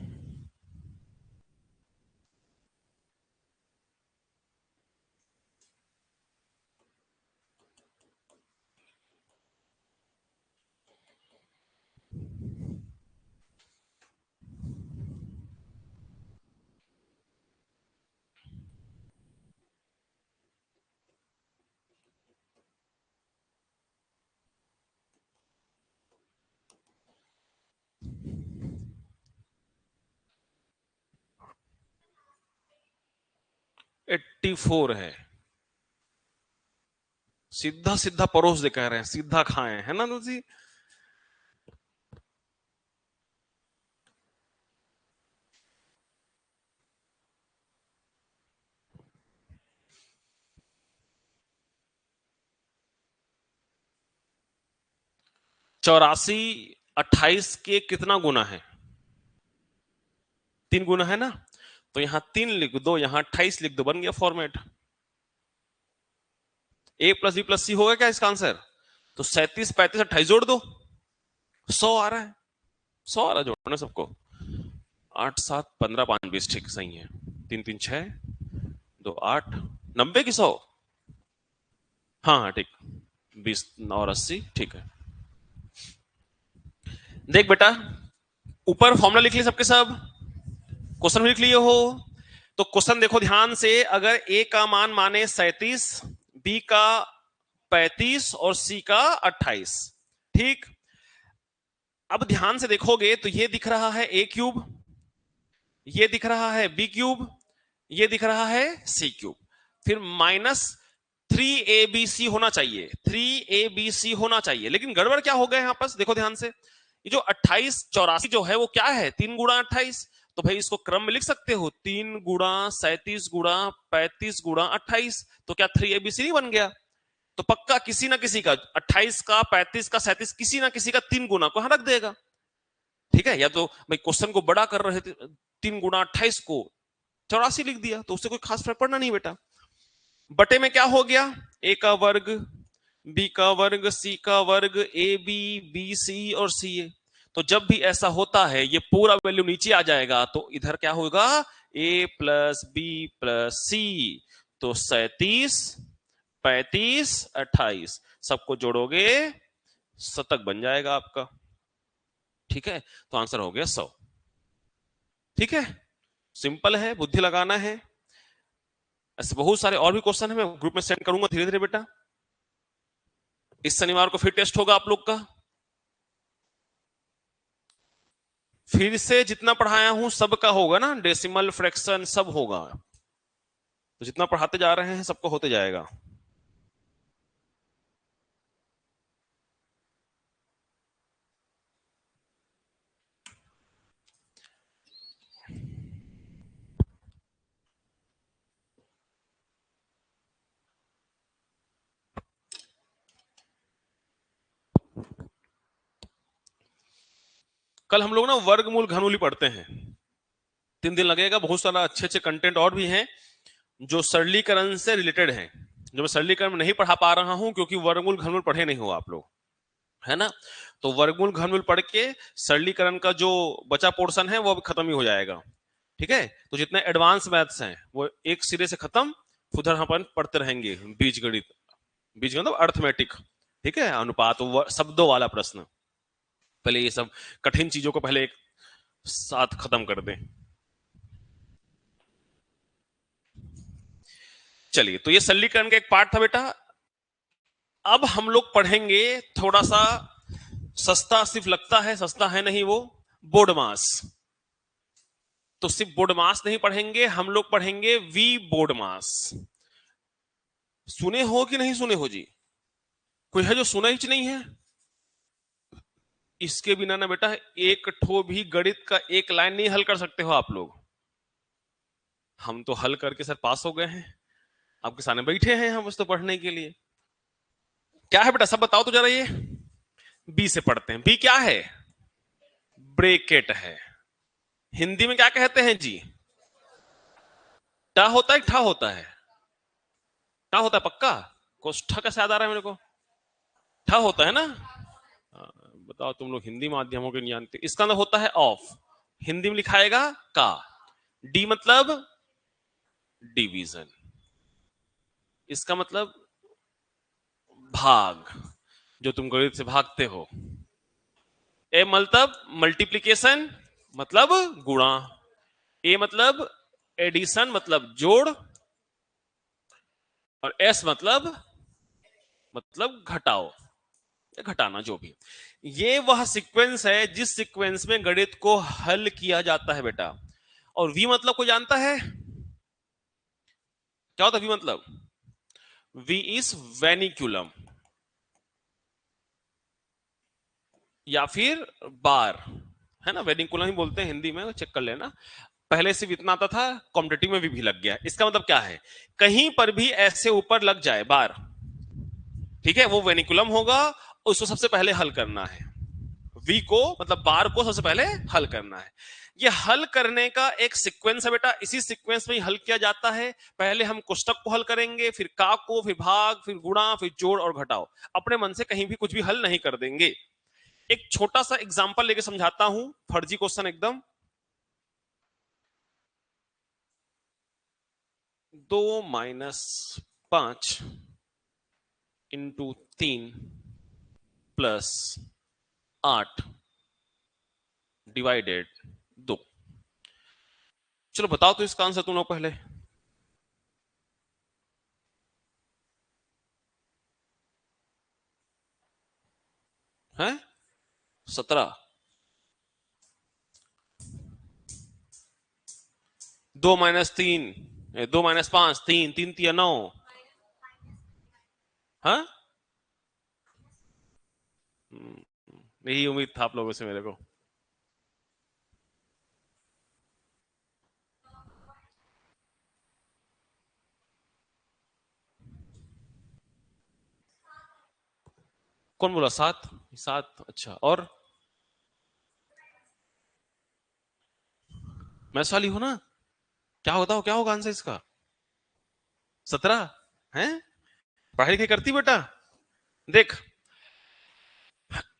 एट्टी 4 है, सीधा सीधा परोस दे कह रहे हैं, सीधा खाएं, है ना तुलसी। चौरासी 28 के कितना गुना है, 3 गुना है ना, तो यहां 3 लिख दो, यहां 28 लिख दो, बन गया फॉर्मेट। ए प्लस बी प्लस सी होगा क्या इसका आंसर, तो 37 35 28 जोड़ दो, 100 आ रहा है, 100 आ रहा है जोड़ने सबको, 8 7 15 5 20, ठीक सही है, 3 3 6 2 8 90 की 100, हाँ हाँ ठीक, 20 और 80 ठीक है। देख बेटा, ऊपर फॉर्मूला लिख लिए सबके सब, क्वेश्चन भी लिख लिए हो, तो क्वेश्चन देखो ध्यान से, अगर ए का मान माने 37, बी का 35 और सी का 28, ठीक। अब ध्यान से देखोगे तो ये दिख रहा है ए क्यूब, ये दिख रहा है बी क्यूब, ये दिख रहा है सी क्यूब, फिर -3abc होना चाहिए, 3abc होना चाहिए, लेकिन गड़बड़ क्या हो गया यहां पर, देखो ध्यान से, ये जो 28 84 जो है वो क्या है, 3 गुणा 28, तो भाई इसको क्रम में लिख सकते हो, 3 गुणा 37 गुणा 35 गुणा 28, तो क्या 3abc नहीं बन गया, तो पक्का किसी ना किसी का 28 का 35 का 37 किसी ना किसी का 3 गुना को यहां रख देगा, ठीक है। या तो भाई क्वेश्चन को बड़ा कर रहे थे, 3 गुणा 28 को 84 लिख दिया, तो उससे कोई खास फर्क पड़ना नहीं बेटा। बटे में क्या हो गया, ए का वर्ग, बी का वर्ग, सी का वर्ग, ए बी बी सी और सी ए, तो जब भी ऐसा होता है ये पूरा वैल्यू नीचे आ जाएगा तो इधर क्या होगा, a प्लस बी प्लस सी, तो 37, 35, 28 सबको जोड़ोगे शतक बन जाएगा आपका। ठीक है, तो आंसर हो गया 100। ठीक है, सिंपल है, बुद्धि लगाना है। ऐसे बहुत सारे और भी क्वेश्चन है, मैं ग्रुप में सेंड करूंगा धीरे धीरे बेटा। इस शनिवार को फिर टेस्ट होगा आप लोग का। फिर से जितना पढ़ाया हूं सबका होगा ना, डेसिमल फ्रैक्शन सब होगा, तो जितना पढ़ाते जा रहे हैं सबको होते जाएगा। कल हम लोग ना वर्गमूल घनमूल पढ़ते हैं, 3 दिन लगेगा। बहुत सारा अच्छे अच्छे कंटेंट और भी हैं जो सरलीकरण से रिलेटेड हैं, जो मैं सरलीकरण में नहीं पढ़ा पा रहा हूं क्योंकि वर्गमूल घनमूल पढ़े नहीं हो आप लोग, है ना। तो वर्गमूल घनमूल पढ़ के सरलीकरण का जो बचा पोर्शन है वो अब खत्म ही हो जाएगा। ठीक है, तो जितने एडवांस मैथ्स हैं वो एक सिरे से खत्म, उधर हम अपन पढ़ते रहेंगे बीजगणित, बीजगणित मतलब अर्थमेटिक। ठीक है, अनुपात शब्दों वाला प्रश्न, पहले ये सब कठिन चीजों को पहले एक साथ खत्म कर दें। चलिए, तो ये सरलीकरण का एक पार्ट था बेटा। अब हम लोग पढ़ेंगे थोड़ा सा सस्ता, सिर्फ लगता है सस्ता है नहीं वो, बोर्ड मास। तो सिर्फ बोर्ड मास नहीं पढ़ेंगे हम लोग, पढ़ेंगे वी बोर्ड मास। सुने हो कि नहीं सुने हो जी? कोई है जो सुना ही नहीं है? इसके बिना ना बेटा एक ठो भी गणित का एक लाइन नहीं हल कर सकते हो आप लोग। हम तो हल करके सर पास हो गए हैं, आपके सामने बैठे हैं हम बस तो पढ़ने के लिए। क्या है बेटा सब बताओ तो जरा। ये बी से पढ़ते हैं। बी क्या है? ब्रेकेट है। हिंदी में क्या कहते हैं जी? टा होता है, ठा होता है? टा होता है पक्का? कोष्ठा कैसे याद आ रहा है मेरे को? ठा होता है ना? बताओ तुम लोग हिंदी माध्यमों के नहीं जानते। इसका मतलब होता है ऑफ, हिंदी में लिखाएगा का। डी मतलब डिवीजन, इसका मतलब भाग, जो तुम गणित से भागते हो। ए मतलब मल्टीप्लीकेशन, मतलब गुणा। ए मतलब एडिशन, मतलब जोड़। और एस मतलब घटाओ या घटाना, जो भी। ये वह सीक्वेंस है जिस सीक्वेंस में गणित को हल किया जाता है बेटा। और वी मतलब कोई जानता है क्या होता है वी मतलब? वी इज वेनिकुलम या फिर बार, है ना। वेनिकुलम ही बोलते हैं हिंदी में, चेक कर लेना। पहले सिर्फ इतना आता था, कॉम्पिटेटिव में भी लग गया। इसका मतलब क्या है? कहीं पर भी ऐसे ऊपर लग जाए बार, ठीक है, वो वेनिकुलम होगा। उसको सबसे पहले हल करना है। वी को मतलब बार को सबसे पहले हल करना है। ये हल करने का एक सीक्वेंस है बेटा, इसी सीक्वेंस में ही हल किया जाता है। पहले हम कोष्टक को हल करेंगे, फिर का को, फिर भाग, फिर गुणा, फिर जोड़ और घटाओ। अपने मन से कहीं भी कुछ भी हल नहीं कर देंगे। एक छोटा सा एग्जांपल लेके समझाता हूं, फर्जी क्वेश्चन एकदम। 2 - 5 इंटू 3 प्लस 8 डिवाइडेड 2। चलो बताओ तो इसका आंसर तुम लोग पहले। है 17। 2 - 3, 2 - 5, 3, 3 3 9। हाँ, यही उम्मीद था आप लोगों से मेरे को। कौन बोला 7? 7, अच्छा। और मैं साली हूं ना, क्या होता हो, क्या होगा आंसर इसका? 17 है। पढ़ाई लिखाई करती बेटा? देख,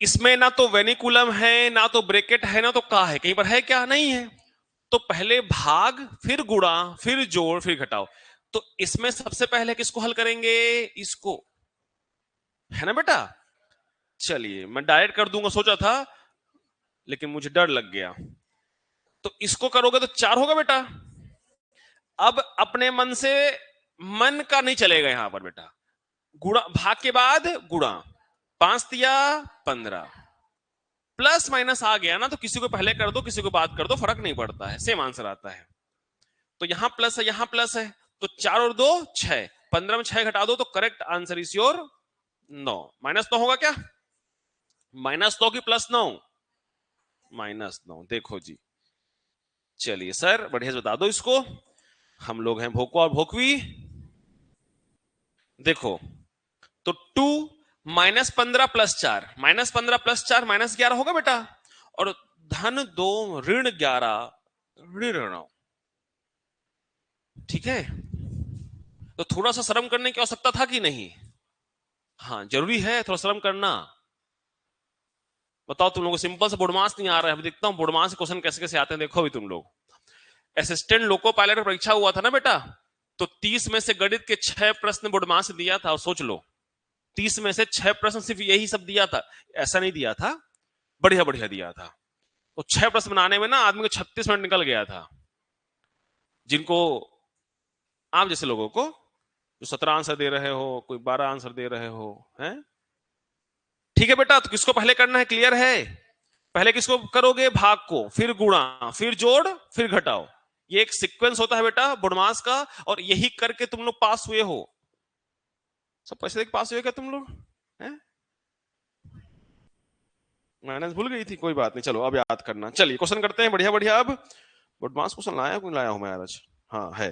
इसमें ना तो वेनिकुलम है, ना तो ब्रैकेट है, ना तो का है, कहीं पर है क्या? नहीं है। तो पहले भाग, फिर गुणा, फिर जोड़, फिर घटाओ। तो इसमें सबसे पहले किसको हल करेंगे? इसको, है ना बेटा? चलिए मैं डायरेक्ट कर दूंगा सोचा था, लेकिन मुझे डर लग गया। तो इसको करोगे तो 4 होगा बेटा। अब अपने मन से, मन का नहीं चलेगा यहां पर बेटा। गुणा, भाग के बाद गुणा, 5 दिया 15, प्लस माइनस आ गया ना, तो किसी को पहले कर दो किसी को बाद कर दो, फर्क नहीं पड़ता है, सेम आंसर आता है। तो यहां प्लस है यहां प्लस है, तो 4 और 2 6, 15 में 6 घटा दो तो करेक्ट आंसर इज योर 9। -9 होगा क्या? -9 की +9, -9। देखो जी, चलिए सर बढ़िया से बता दो इसको, हम लोग हैं भोकवा और भोकवी। देखो, तो 2 -15 +4, -15 +4 -11 होगा बेटा, और -2 -11 ऋण 9। ठीक है, तो थोड़ा सा शर्म करने की आवश्यकता था कि नहीं? हाँ जरूरी है थोड़ा शर्म करना। बताओ तुम लोग को सिंपल से बुड़मास नहीं आ रहा है? अभी देखता हूँ बुड़मास क्वेश्चन कैसे कैसे आते हैं, देखो अभी तुम लोग। असिस्टेंट लोको पायलट का परीक्षा हुआ था ना बेटा, तो 30 में से गणित के 6 प्रश्न बुड़मास दिया था, और सोच लो 30 में से 6 प्रश्न सिर्फ यही सब दिया था, ऐसा नहीं दिया था, बढ़िया बढ़िया दिया था। तो 6 प्रश्न बनाने में ना आदमी को 36 मिनट निकल गया था। जिनको, आप जैसे लोगों को जो 17 आंसर दे रहे हो, कोई 12 आंसर दे रहे हो, हैं? ठीक है बेटा, तो किसको पहले करना है, क्लियर है? पहले किसको करोगे? भाग को, फिर गुणा, फिर जोड़, फिर घटाओ। ये एक सीक्वेंस होता है बेटा बुड़मास का, और यही करके तुम लोग पास हुए हो। सब पैसे देके पास हुए क्या तुम लोग? हैं? माइनस भूल गई थी, कोई बात नहीं, चलो अब याद करना। चलिए क्वेश्चन करते हैं बढ़िया बढ़िया। अब बुड़मास क्वेश्चन लाया, कोई लाया हूं मैं आज? हाँ है,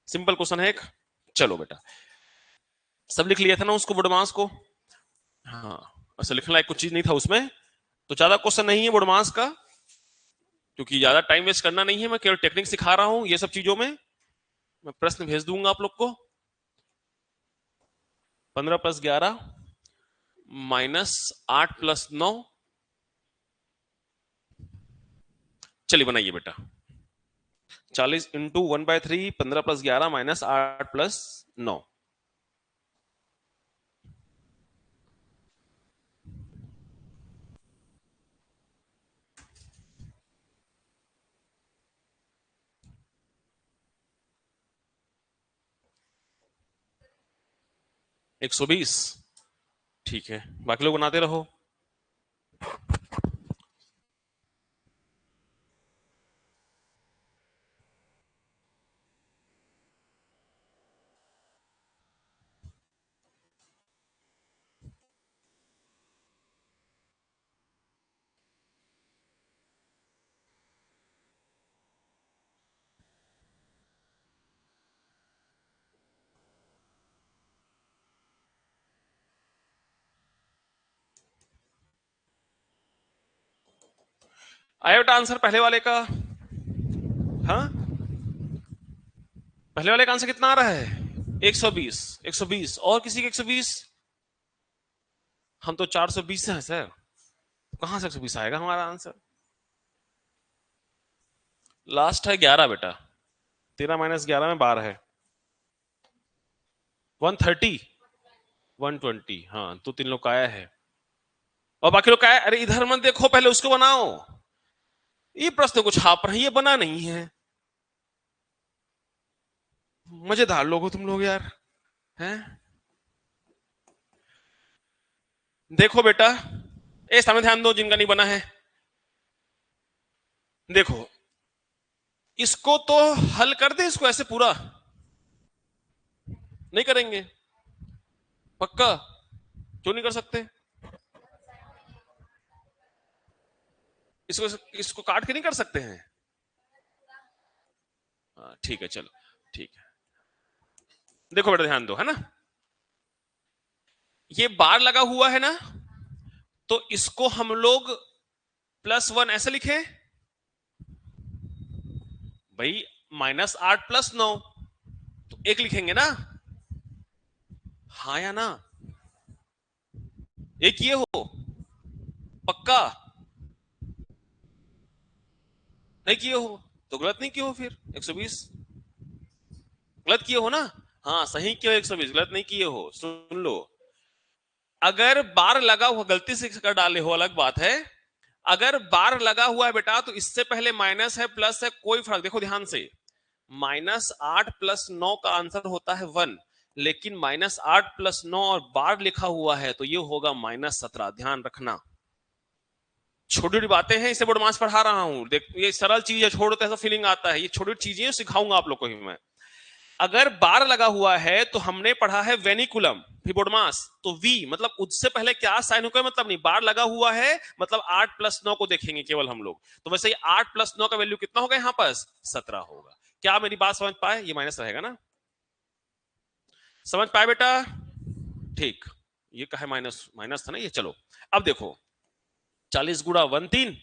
सिंपल क्वेश्चन है एक। चलो बेटा, सब लिख लिया था ना उसको, बुड़मास को? हाँ, ऐसा लिखने लायक कुछ चीज नहीं था उसमें, तो ज्यादा क्वेश्चन नहीं है बुड़मास का, क्योंकि ज्यादा टाइम वेस्ट करना नहीं है, मैं केवल टेक्निक सिखा रहा हूं ये सब चीजों में। मैं प्रश्न भेज दूंगा आप लोग को। 15 + 11 -8 + 9। चलिए बनाइए बेटा, 40 इंटू 1/3, 15 + 11 -8 + 9। 120। ठीक है, बाकी लोग बनाते रहो। आया बेटा आंसर पहले वाले का? हाँ, पहले वाले का आंसर कितना आ रहा है? 120। 120 और किसी के 120? हम तो 420 हैं सर, कहां से 120 आएगा हमारा आंसर? लास्ट है 11 बेटा, 13 - 11 में 12 है, 130, 120। हाँ, तो 3 लोग का आया है, और बाकी लोग का आया। अरे इधर मत देखो, पहले उसको बनाओ। ये प्रश्न कुछ छाप रहे हैं, ये बना नहीं है। मजेदार लोग हो तुम लोग यार, हैं? देखो बेटा, ए सामने ध्यान दो जिनका नहीं बना है। देखो, इसको तो हल कर दे, इसको ऐसे पूरा नहीं करेंगे? पक्का? क्यों नहीं कर सकते? इसको इसको काट के नहीं कर सकते हैं? हाँ, ठीक है चलो, ठीक है। देखो बेटा ध्यान दो, है ना, ये बार लगा हुआ है ना, तो इसको हम लोग +1 ऐसे लिखे भाई, -8 + 9, तो 1 लिखेंगे ना? हाँ या ना? एक ये हो, पक्का नहीं किए हो तो गलत नहीं किए हो, फिर 120 गलत किए हो ना। हाँ सही किए हो, 120 गलत नहीं किए हो। सुन लो, अगर बार लगा हुआ गलती से कर डाले हो अलग बात है, अगर बार लगा हुआ है बेटा तो इससे पहले माइनस है प्लस है कोई फर्क, देखो ध्यान से, -8 + 9 का आंसर होता है 1, लेकिन -8 + 9 और बार लिखा हुआ है तो ये होगा -17, ध्यान रखना। छोटी छोटी बातें हैं, इसे बोर्ड मास पढ़ा रहा हूं, देख ये सरल चीज है, छोड़ तो ऐसा फीलिंग आता है, ये छोटी छोटी चीजें सिखाऊंगा आप लोग को ही मैं। अगर बार लगा हुआ है तो हमने पढ़ा है वेनिकुलम फिबोडमास, तो वी मतलब उससे पहले क्या साइन हो, मतलब नहीं, बार लगा हुआ है मतलब 8 + 9 को देखेंगे केवल हम लोग, तो वैसे ही 8 + 9 का वैल्यू कितना होगा यहाँ पर 17 होगा। क्या मेरी बात समझ पाए, ये माइनस रहेगा ना, समझ पाए बेटा, ठीक, ये कहे माइनस माइनस था ना ये, चलो अब देखो 40 गुणा 1 3,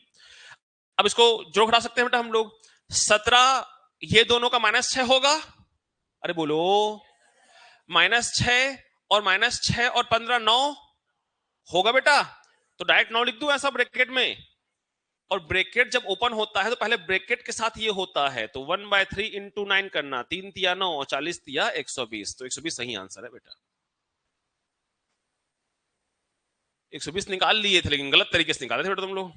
अब इसको जोड़ घटा सकते हैं बेटा हम लोग, 17 ये दोनों का -6 होगा, अरे बोलो, -6 और -6 और 15 9 होगा बेटा, तो डायरेक्ट 9 लिख दूं ऐसा ब्रैकेट में, और ब्रैकेट जब ओपन होता है तो पहले ब्रैकेट के साथ ये होता है, तो 1/3 इंटू 9 करना, 3 तिया 9 और 40 तिया 120, तो 120 सही आंसर है बेटा। 120 निकाल लिए थे लेकिन गलत तरीके से निकाले थे बेटा तुम लोग।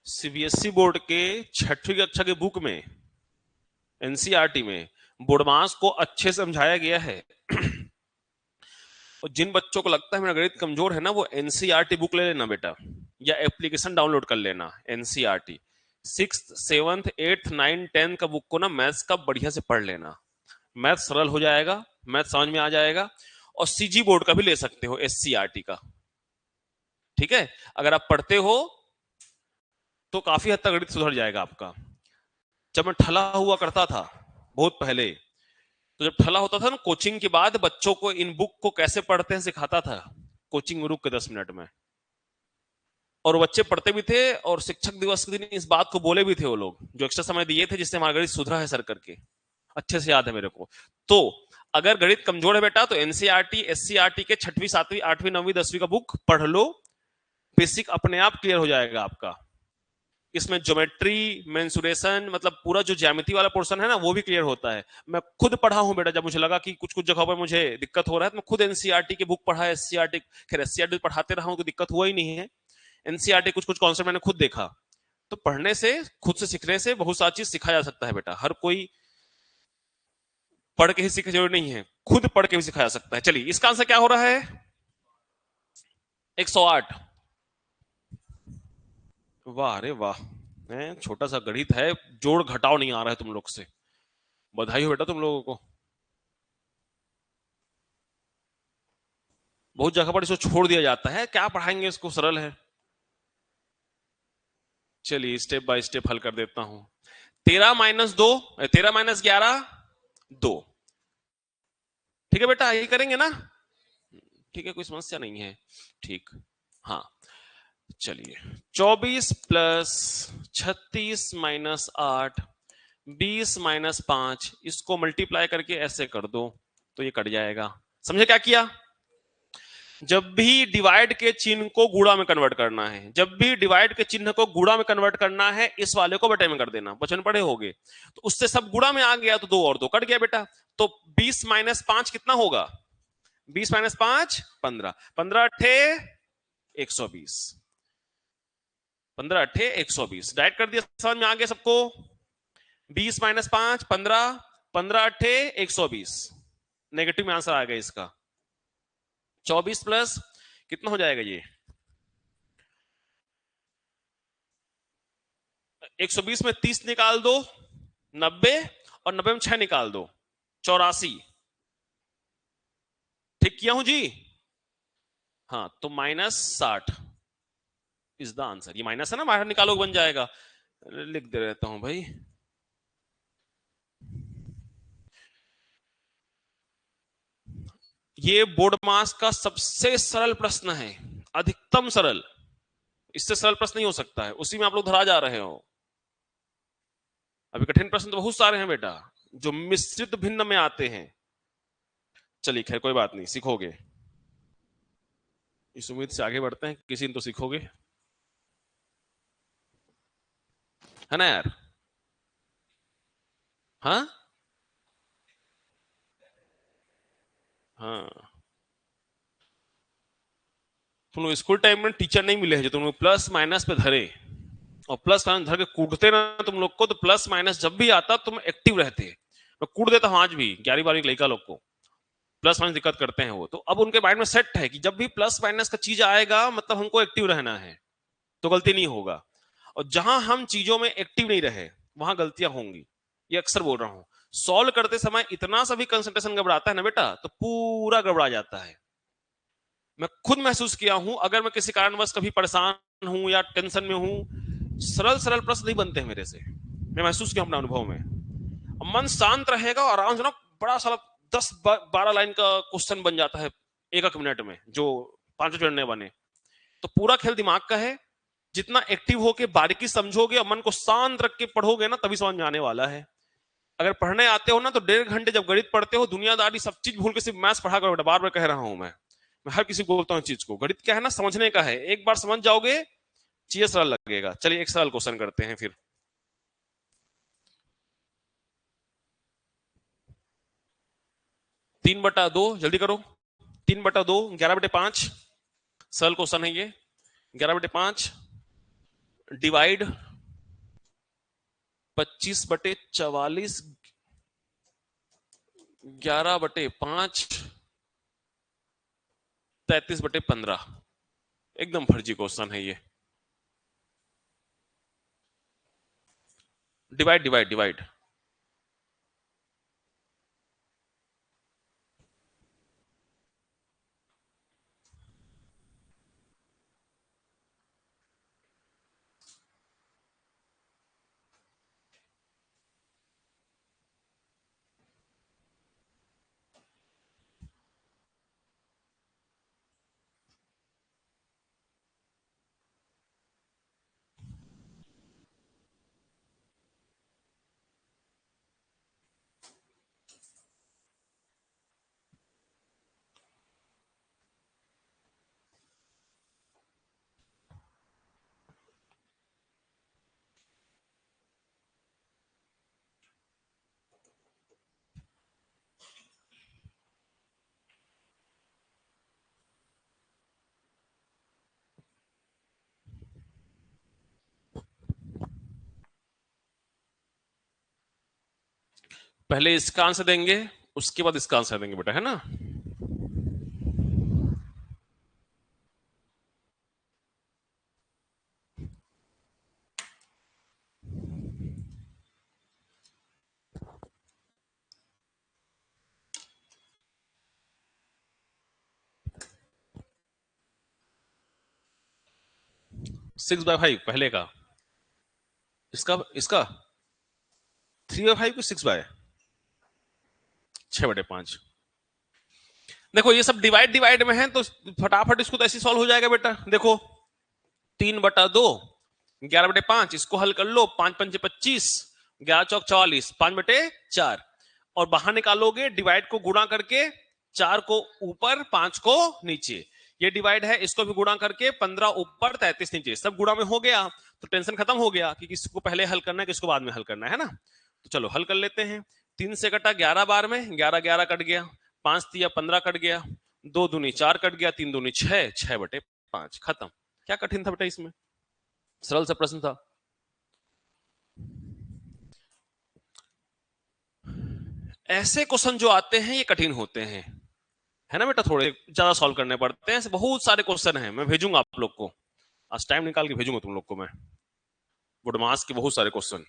सीबीएसई बोर्ड के 6वीं कक्षा के बुक में, एनसीईआरटी में बोर्डमास को अच्छे से समझाया गया है। और जिन बच्चों को लगता है मेरा गणित कमजोर है ना, वो एनसीईआरटी बुक ले लेना बेटा, या एप्लीकेशन डाउनलोड कर लेना, NCERT 6th 7th 8th 9th 10th का बुक को ना मैथ्स का बढ़िया से पढ़ लेना, मैथ सरल हो जाएगा, मैथ समझ में आ जाएगा। और सीजी बोर्ड का भी ले सकते हो, एससीईआरटी का, ठीक है, अगर आप पढ़ते हो तो काफी हद तक गणित सुधर जाएगा आपका। जब मैं ठला हुआ करता था बहुत पहले, तो जब ठला होता था ना कोचिंग के बाद, बच्चों को इन बुक को कैसे पढ़ते हैं सिखाता था, कोचिंग में रुक के 10 मिनट में, और बच्चे पढ़ते भी थे, और शिक्षक दिवस के दिन इस बात को बोले भी थे वो लोग जो एक्स्ट्रा समय दिए थे, जिससे हमारा गणित सुधरा है सर करके, अच्छे से याद है मेरे को। तो अगर गणित कमजोर है बेटा तो एनसीईआरटी एससीईआरटी के 6वीं 7वीं 8वीं 9वीं 10वीं का बुक पढ़ लो, बेसिक अपने आप क्लियर हो जाएगा आपका। इसमें ज्योमेट्री मेंसुरेशन मतलब पूरा जो ज्यामिति वाला पोर्शन है ना वो भी क्लियर होता है। मैं खुद पढ़ा हूं बेटा, जब मुझे लगा कि कुछ कुछ जगहों पर मुझे दिक्कत हो रहा है तो मैं खुद एनसीईआरटी की बुक पढ़ा है, एससीईआरटी, खैर एससीईआरटी पढ़ाते रहा हूं तो दिक्कत हुआ ही नहीं है, एनसीईआरटी कुछ कुछ कॉन्सेप्ट मैंने खुद देखा। तो पढ़ने से, खुद से सीखने से बहुत सारी चीज सिखाया जा सकता है बेटा, हर कोई पढ़ के ही सीखे जरूरी नहीं है, खुद पढ़ के भी सिखाया जा सकता है। चलिए इसका आंसर क्या हो रहा है, 108। वाह अरे वाह, छोटा सा गणित है, जोड़ घटाव नहीं आ रहा है तुम लोग से, बधाई हो बेटा तुम लोगों को। बहुत जगह पर इसको छोड़ दिया जाता है, क्या पढ़ाएंगे इसको, सरल है। चलिए स्टेप बाय स्टेप हल कर देता हूं। 13 - 2, 13 - 11 2, ठीक है बेटा, यही करेंगे ना, ठीक है कोई समस्या नहीं है, ठीक, हाँ चलिए 24 + 36 - 8 20 - 5, इसको मल्टीप्लाई करके ऐसे कर दो तो ये कट जाएगा। समझे क्या किया, जब भी डिवाइड के चिन्ह को गुणा में कन्वर्ट करना है, जब भी डिवाइड के चिन्ह को गुणा में कन्वर्ट करना है, इस वाले को बटे में कर देना, बचन पढ़े होगे, तो उससे सब गुणा में आ गया तो 2 और 2 कट गया बेटा, तो 20 - 5 कितना होगा, 20 - 5 15, 15 अट्ठे 120, 15 अट्ठे 120 डायरेक्ट कर दिया, समझ में आ गया सबको, 20 - 5 15, 15 अट्ठे 120, नेगेटिव में आंसर आ गया इसका। 24 प्लस कितना हो जाएगा ये, 120 में 30 निकाल दो 90, और 90 में 6 निकाल दो 84, ठीक किया हूं जी, हाँ तो -60 इज द आंसर, ये माइनस है ना, बाहर निकालो बन जाएगा, लिख दे रहता हूं भाई। ये बोर्ड मास का सबसे सरल प्रश्न है, अधिकतम सरल, इससे सरल प्रश्न नहीं हो सकता है, उसी में आप लोग धरा जा रहे हो। अभी कठिन प्रश्न तो बहुत सारे हैं बेटा जो मिश्रित भिन्न में आते हैं। चलिए खैर कोई बात नहीं, सीखोगे। इस उम्मीद से आगे बढ़ते हैं, किसी दिन तो सीखोगे, है ना यार? हाँ हाँ। तुम लोग स्कूल टाइम में टीचर नहीं मिले हैं जो तुम लोग प्लस माइनस पे धरे, और प्लस माइनस धर के कूटते ना तुम लोग को, तो प्लस माइनस जब भी आता तुम एक्टिव रहते। मैं कूट देता हूं आज भी 11वीं 12वीं के लड़का लोग को, प्लस माइनस दिक्कत करते हैं वो, तो अब उनके माइंड में सेट है कि जब भी प्लस माइनस का चीज आएगा मतलब हमको एक्टिव रहना है, तो गलती नहीं होगा। और जहां हम चीजों में एक्टिव नहीं रहे वहां गलतियां होंगी, ये अक्सर बोल रहा हूं। सॉल्व करते समय इतना सा भी कंसंट्रेशन गड़बड़ाता है ना बेटा, तो पूरा गड़बड़ा जाता है। मैं खुद महसूस किया हूं, अगर मैं किसी कारणवश कभी परेशान हूं या टेंशन में हूं, सरल सरल प्रश्न नहीं बनते हैं मेरे से। मैं महसूस किया अपने अनुभव में। मन शांत रहेगा और आराम से ना बड़ा सारा 10-12 लाइन का क्वेश्चन बन जाता है एक एक मिनट में, जो 5 चढ़ने बने। तो पूरा खेल दिमाग का है, जितना एक्टिव होके बारीकी समझोगे और मन को शांत रख के पढ़ोगे ना, तभी समझ में आने वाला है। अगर पढ़ने आते हो ना तो 1.5 घंटे जब गणित पढ़ते हो, दुनियादारी सब चीज भूल के सिर्फ मैथ्स पढ़ा करो बेटा। बार बार कह रहा हूं मैं हर किसी को बोलता हूँ चीज को, गणित क्या है ना, समझने का है। एक बार समझ जाओगे चीजें सरल लगेगा। चलिए एक सरल क्वेश्चन करते हैं फिर। 3/2, जल्दी करो। 3/2, 11/5, सरल क्वेश्चन है ये। 11/5 डिवाइड 25/44, 11/5, 33/15। एकदम फर्जी क्वेश्चन है ये। Divide divide divide. पहले इसका आंसर देंगे, उसके बाद इसका आंसर देंगे बेटा, है ना? 6/5 पहले का। इसका इसका 3/5 को 6/, 6/5। देखो ये सब डिवाइड डिवाइड में है, तो फटाफट इसको तो ऐसे सॉल्व हो जाएगा बेटा। देखो 3/2, 11/5, इसको हल कर लो। 5×5 = 25, 11×4 = 44, 5/4। और बाहर निकालोगे डिवाइड को गुणा करके, 4 को ऊपर 5 को नीचे। ये डिवाइड है, इसको भी गुणा करके 15 ऊपर 33 नीचे, सब गुणा में हो गया। तो टेंशन खत्म हो गया कि किसको पहले हल करना है किसको बाद में हल करना है ना। तो चलो हल कर लेते हैं। 3 से कटा 11 बार में, 11 11 कट गया, 5 तिया 15 कट गया, 2 दूनी 4 कट गया, 3 दूनी 6, 6/5 खत्म। क्या कठिन था बेटा इसमें? सरल सा प्रश्न था। ऐसे क्वेश्चन जो आते हैं ये कठिन होते हैं, है ना बेटा? थोड़े ज्यादा सॉल्व करने पड़ते हैं। ऐसे बहुत सारे क्वेश्चन हैं, मैं भेजूंगा आप लोग को, आज टाइम निकाल के भेजूंगा तुम लोग को मैं, बुडमास के बहुत सारे क्वेश्चन।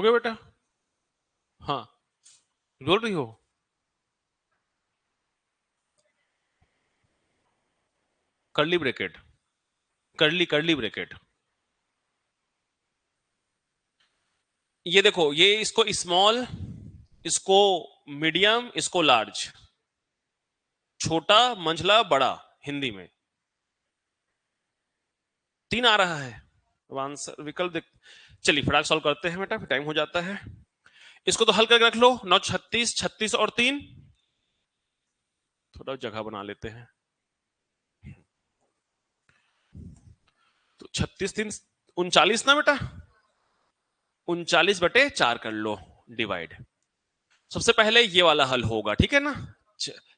हो गया बेटा? हाँ, बोल रही हो? Curly bracket, curly bracket. ये देखो, ये इसको स्मॉल, इसको मीडियम, इसको लार्ज, छोटा, मंझला, बड़ा, हिंदी में तीन आ रहा है। अब आंसर विकल्प देख, चलिए फटाक सॉल्व करते हैं बेटा, टाइम हो जाता है। इसको तो हल करके रख लो। 9 36, 36 और 3, थोड़ा जगह बना लेते हैं। तो 36 3 39 ना बेटा, 39/4 कर लो डिवाइड। सबसे पहले ये वाला हल होगा, ठीक है ना।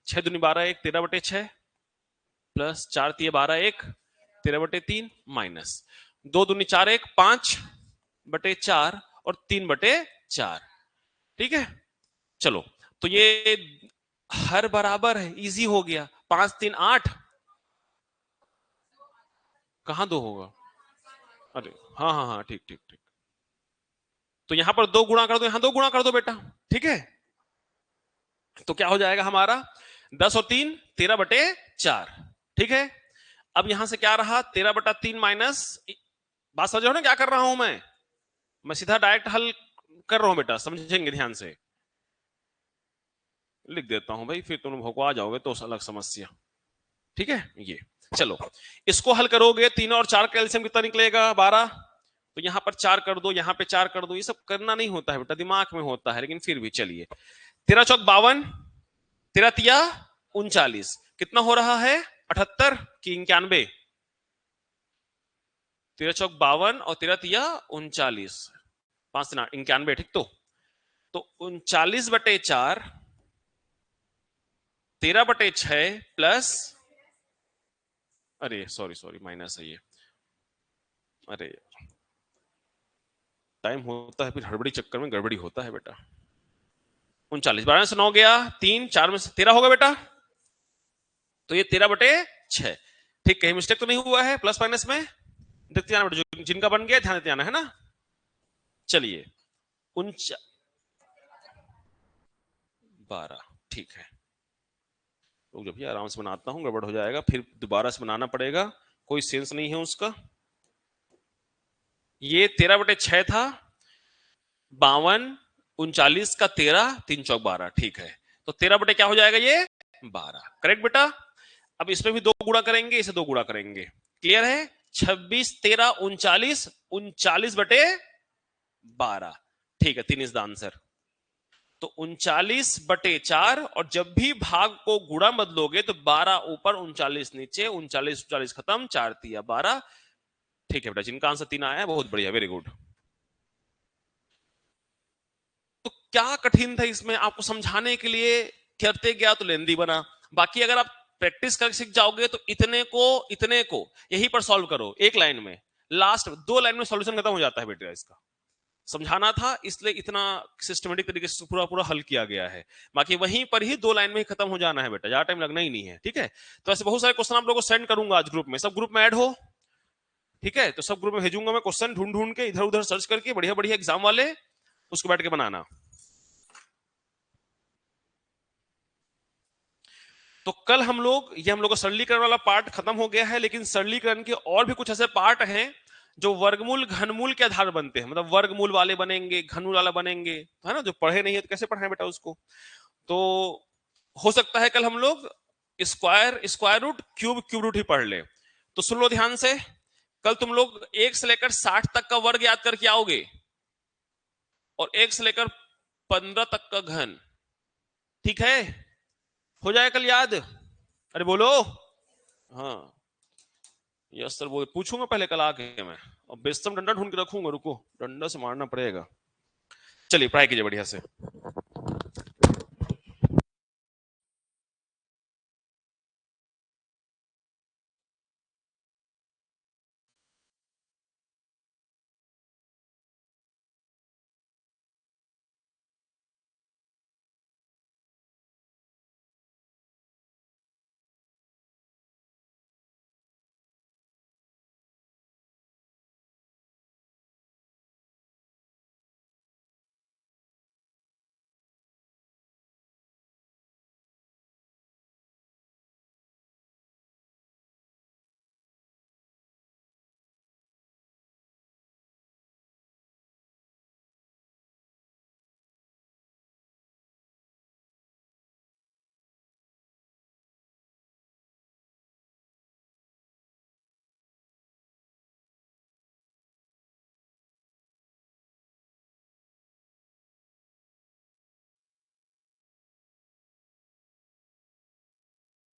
6 दूनी 12 1, 13/6 प्लस 4 3 12 1, 13/3 माइनस 2 दूनी 4 1, 5/4 और 3/4। ठीक है, चलो तो ये हर बराबर है, इजी हो गया। 5 3 8, कहां 2 होगा? अरे हाँ हाँ हाँ, ठीक ठीक ठीक। तो यहां पर 2 गुणा कर दो, यहां 2 गुणा कर दो बेटा, ठीक है। तो क्या हो जाएगा हमारा? 10 और 3 13/4, ठीक है। अब यहां से क्या रहा? 13/3 माइनस, बात समझ रहे हो ना क्या कर रहा हूं मैं सीधा डायरेक्ट हल कर रहा हूं बेटा, समझेंगे ध्यान से। लिख देता हूं भाई, फिर तुम भोंकवा जाओगे तो अलग समस्या। ठीक है, ये चलो इसको हल करोगे, 3 और 4 का एलसीएम कितना निकलेगा? 12। तो यहां पर 4 कर दो, यहां पे 4 कर दो, ये सब करना नहीं होता है बेटा, दिमाग में होता है, लेकिन फिर भी चलिए। 13 चौक 52, 13 तिया 39, कितना हो रहा है? 78 की 91? 13 चौक 52 और 13 तिया 39, 5 91, ठीक। तो 39/4, 13/6 प्लस, अरे सॉरी सॉरी माइनस है ये, अरे टाइम होता है फिर हड़बड़ी चक्कर में गड़बड़ी होता है बेटा। 39, 12 में से 9 गया, 3 4 में से 13 होगा बेटा, तो ये 13/6। ठीक, कहीं मिस्टेक तो नहीं हुआ है प्लस माइनस में? देखते जाना बेटा, जिनका बन गया ध्यान देते जाना है ना। चलिए 12, ठीक है। तो जब भी आराम से बनाता हूं, गड़बड़ हो जाएगा फिर दोबारा से बनाना पड़ेगा, कोई सेंस नहीं है उसका। ये 13/6 था, 52 39 का 13, 3 चौक 12, ठीक है। तो 13 क्या हो जाएगा ये? 12, करेक्ट बेटा। अब इसमें भी 2 गुणा करेंगे, इसे 2 गुणा करेंगे, क्लियर है। 26 13 39, 39/12, ठीक है, 3 इज द आंसर। तो 39/4, और जब भी भाग को गुणा बदलोगे तो 12 ऊपर 39 नीचे, 39 खत्म, 4 तिया 12, ठीक है बेटा। जिनका आंसर 3 आया है बहुत बढ़िया, वेरी गुड। तो क्या कठिन था इसमें? आपको समझाने के लिए करते गया तो लेंदी बना, बाकी अगर आप प्रैक्टिस करके सीख जाओगे तो इतने को यहीं पर सॉल्व करो, एक लाइन में, लास्ट 2 लाइन में सॉल्यूशन खत्म हो जाता है बेटा। इसका समझाना था इसलिए इतना सिस्टमेटिक तरीके से पूरा पूरा हल किया गया है, बाकी वहीं पर ही 2 लाइन में ही खत्म हो जाना है बेटा, ज्यादा टाइम लगना ही नहीं है, ठीक है। तो ऐसे बहुत सारे क्वेश्चन आप लोगों को सेंड करूंगा आज ग्रुप में, सब ग्रुप में ऐड हो, ठीक है। तो सब ग्रुप में भेजूंगा मैं क्वेश्चन, ढूंढ ढूंढ के इधर उधर सर्च करके, बढ़िया बढ़िया एग्जाम वाले, उसको बैठ के बनाना। तो कल हम लोग, ये हम लोग का सरलीकरण वाला पार्ट खत्म हो गया है, लेकिन सरलीकरण के और भी कुछ ऐसे पार्ट हैं जो वर्गमूल घनमूल के आधार बनते हैं, मतलब वर्गमूल वाले बनेंगे, घनमूल वाला बनेंगे, है ना। जो पढ़े नहीं है तो कैसे पढ़ाएं बेटा उसको। तो हो सकता है कल हम लोग स्क्वायर रूट, क्यूब रूट ही पढ़ ले। तो सुन लो ध्यान से, कल तुम लोग 1 से लेकर 60 तक का वर्ग याद करके आओगे, और 1 से लेकर 15 तक का घन, ठीक है। हो जाए कल याद? अरे बोलो। हाँ यस सर, वो पूछूंगा पहले कल आके मैं, और बेस्तम डंडा ढूंढ के रखूंगा, रुको डंडा से मारना पड़ेगा। चलिए पढ़ाई कीजिए बढ़िया से।